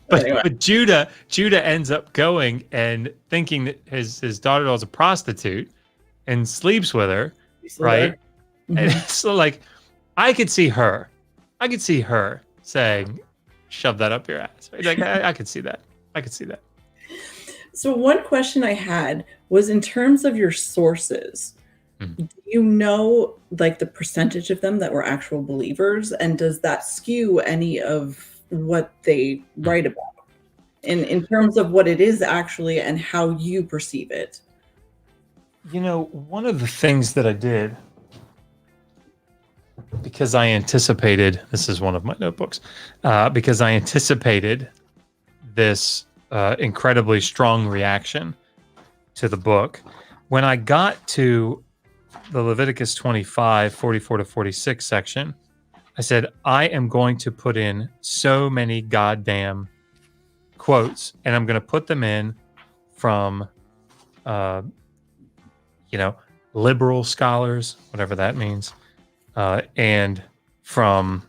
But Judah ends up going and thinking that his daughter-in-law is a prostitute and sleeps with her, right? Mm-hmm. And so, like, I could see her saying, "Shove that up your ass." Right? Like, I could see that. I could see that. So one question I had was in terms of your sources. Do you know, like, the percentage of them that were actual believers, and does that skew any of what they write about in terms of what it is actually and how you perceive it? One of the things that I did, because I anticipated, this is one of my notebooks, because I anticipated this incredibly strong reaction to the book. When I got to the Leviticus 25, 44 to 46 section, I said, I am going to put in so many goddamn quotes, and I'm going to put them in from, liberal scholars, whatever that means, and from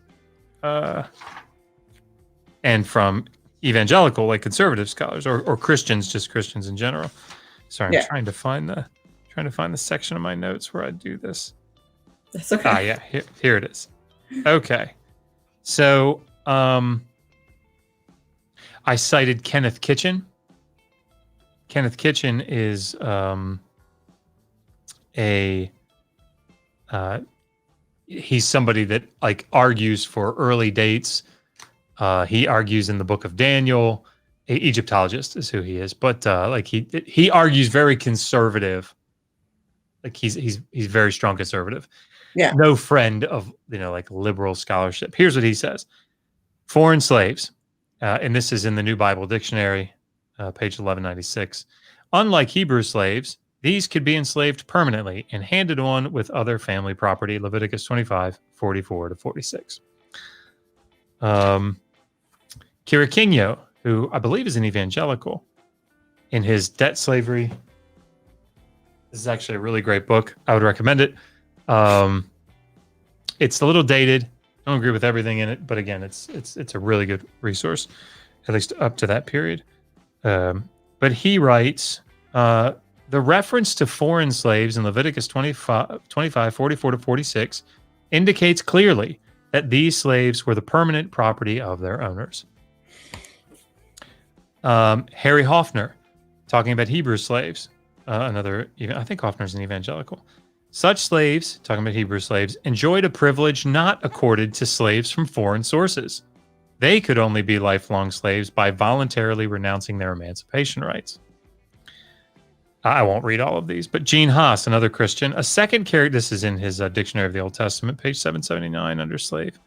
evangelical, like conservative scholars, or Christians, just Christians in general. Sorry, I'm trying to find the section of my notes where I do this. That's okay. Here it is. Okay. So I cited Kenneth Kitchen. Kenneth Kitchen is he's somebody that, like, argues for early dates. He argues in the book of Daniel. Egyptologist is who he is, but he argues very conservative. Like, he's very strong conservative. Yeah. No friend of like liberal scholarship. Here's what he says: foreign slaves, and this is in the New Bible Dictionary, page 1196. Unlike Hebrew slaves, these could be enslaved permanently and handed on with other family property. Leviticus 25, 44 to 46. Quiriquinho, who I believe is an evangelical, in his Debt Slavery. This is actually a really great book. I would recommend it. It's a little dated. I don't agree with everything in it, but again, it's a really good resource, at least up to that period. But he writes, the reference to foreign slaves in Leviticus 25, 44 to 46 indicates clearly that these slaves were the permanent property of their owners. Harry Hoffner, talking about Hebrew slaves, I think Hoffner's an evangelical. Such slaves, talking about Hebrew slaves, enjoyed a privilege not accorded to slaves from foreign sources. They could only be lifelong slaves by voluntarily renouncing their emancipation rights. I won't read all of these, but Gene Haas, another Christian, a second character, this is in his Dictionary of the Old Testament, page 779, under slave.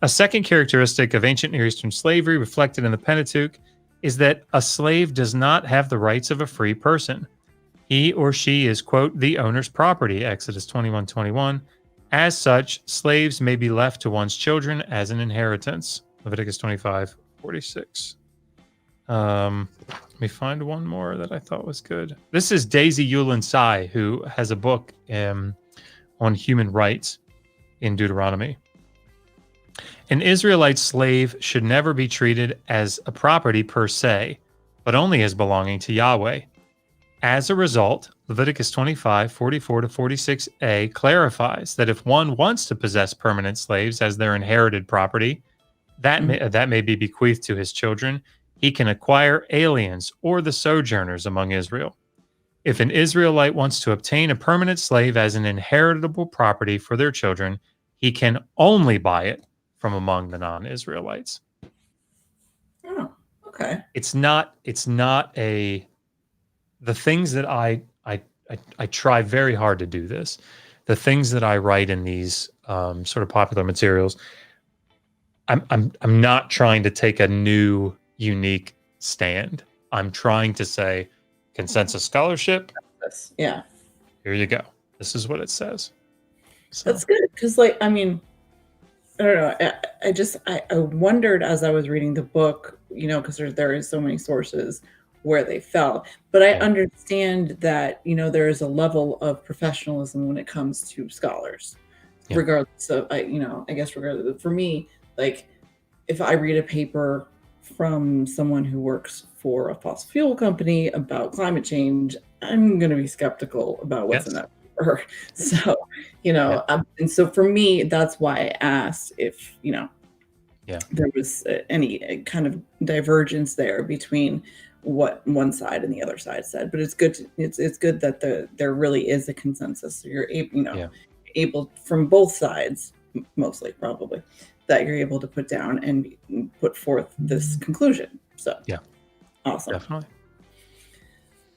A second characteristic of ancient Near Eastern slavery reflected in the Pentateuch is that a slave does not have the rights of a free person. He or she is, quote, the owner's property, Exodus 21:21. As such, slaves may be left to one's children as an inheritance, Leviticus 25:46. Let me find one more that I thought was good. This is Daisy Yulin Tsai, who has a book on human rights in Deuteronomy. An Israelite slave should never be treated as a property per se, but only as belonging to Yahweh. As a result, Leviticus 25:44 to 46a clarifies that if one wants to possess permanent slaves as their inherited property, that may be bequeathed to his children. He can acquire aliens or the sojourners among Israel. If an Israelite wants to obtain a permanent slave as an inheritable property for their children, he can only buy it from among the non-Israelites. Oh, okay. It's not the things that I try very hard to do this. The things that I write in these sort of popular materials, I'm not trying to take a new, unique stand. I'm trying to say consensus scholarship. Yeah. Here you go. This is what it says. So. That's good because, like, I mean, I don't know. I wondered as I was reading the book, you know, because there is so many sources where they fell. But I understand that, you know, there is a level of professionalism when it comes to scholars, regardless of, you know, I guess regardless. For me, like, if I read a paper from someone who works for a fossil fuel company about climate change, I'm going to be skeptical about what's in that paper. So, you know, and so for me, that's why I asked if, you know, there was any kind of divergence there between what one side and the other side said. But it's good. It's good that there really is a consensus. So you're able, you know, able from both sides, mostly probably, that you're able to put down and put forth this conclusion. So awesome. Definitely.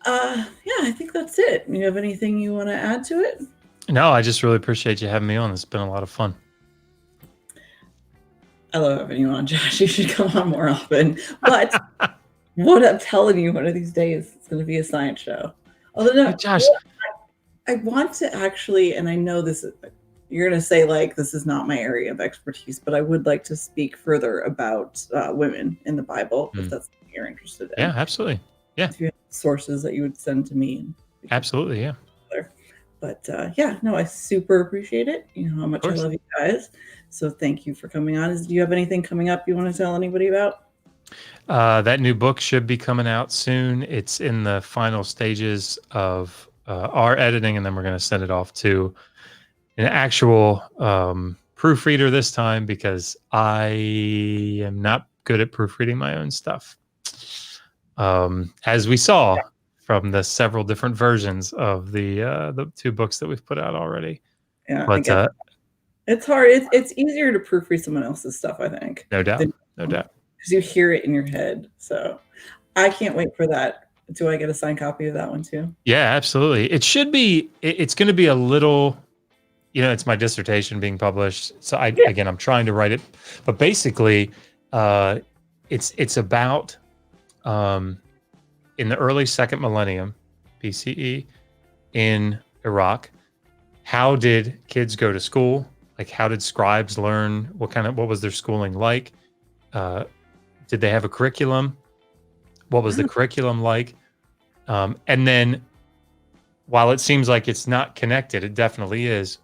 Yeah, I think that's it. You have anything you want to add to it? No, I just really appreciate you having me on. It's been a lot of fun. I love having you on, Josh. You should come on more often. But what I'm telling you, one of these days, it's going to be a science show. Although, no, Josh, I want to actually, and I know this is, you're going to say, like, this is not my area of expertise, but I would like to speak further about women in the Bible, if that's something you're interested in. Yeah, absolutely. Yeah. If you have sources that you would send to me. Absolutely, yeah. But yeah, no, I super appreciate it. You know how much I love you guys. So thank you for coming on. Do you have anything coming up you want to tell anybody about? That new book should be coming out soon. It's in the final stages of our editing, and then we're going to send it off to an actual proofreader this time, because I am not good at proofreading my own stuff. As we saw from the several different versions of the two books that we've put out already. Yeah, but it's hard. It's easier to proofread someone else's stuff, I think. No doubt. No doubt. Because you hear it in your head. So I can't wait for that. Do I get a signed copy of that one too? Yeah, absolutely. It should be. It's going to be a little. You know, it's my dissertation being published. So again, I'm trying to write it, but basically, it's about in the early second millennium BCE in Iraq. How did kids go to school? Like, how did scribes learn? What was their schooling like? Did they have a curriculum? What was the curriculum like? And then, while it seems like it's not connected, it definitely is.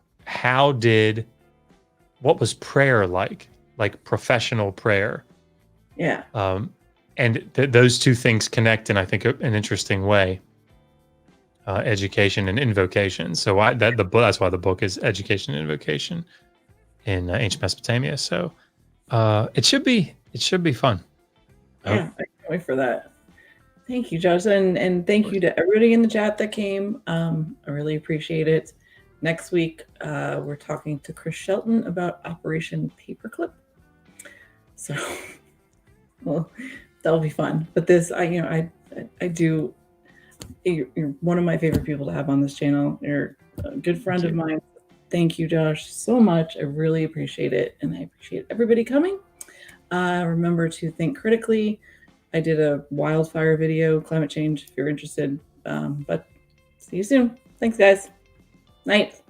What was prayer like professional prayer? Yeah. And those two things connect in, I think, an interesting way. Education and invocation. So that's why the book is Education and Invocation in ancient Mesopotamia. So it should be fun. Yeah, I can't wait for that. Thank you, Josh, and thank you to everybody in the chat that came. I really appreciate it. Next week, we're talking to Chris Shelton about Operation Paperclip. So, well, that'll be fun. But this, I do. You're one of my favorite people to have on this channel. You're a good friend of mine. Thank you, Josh, so much. I really appreciate it, and I appreciate everybody coming. Remember to think critically. I did a wildfire video, climate change, if you're interested. But see you soon. Thanks, guys. Night.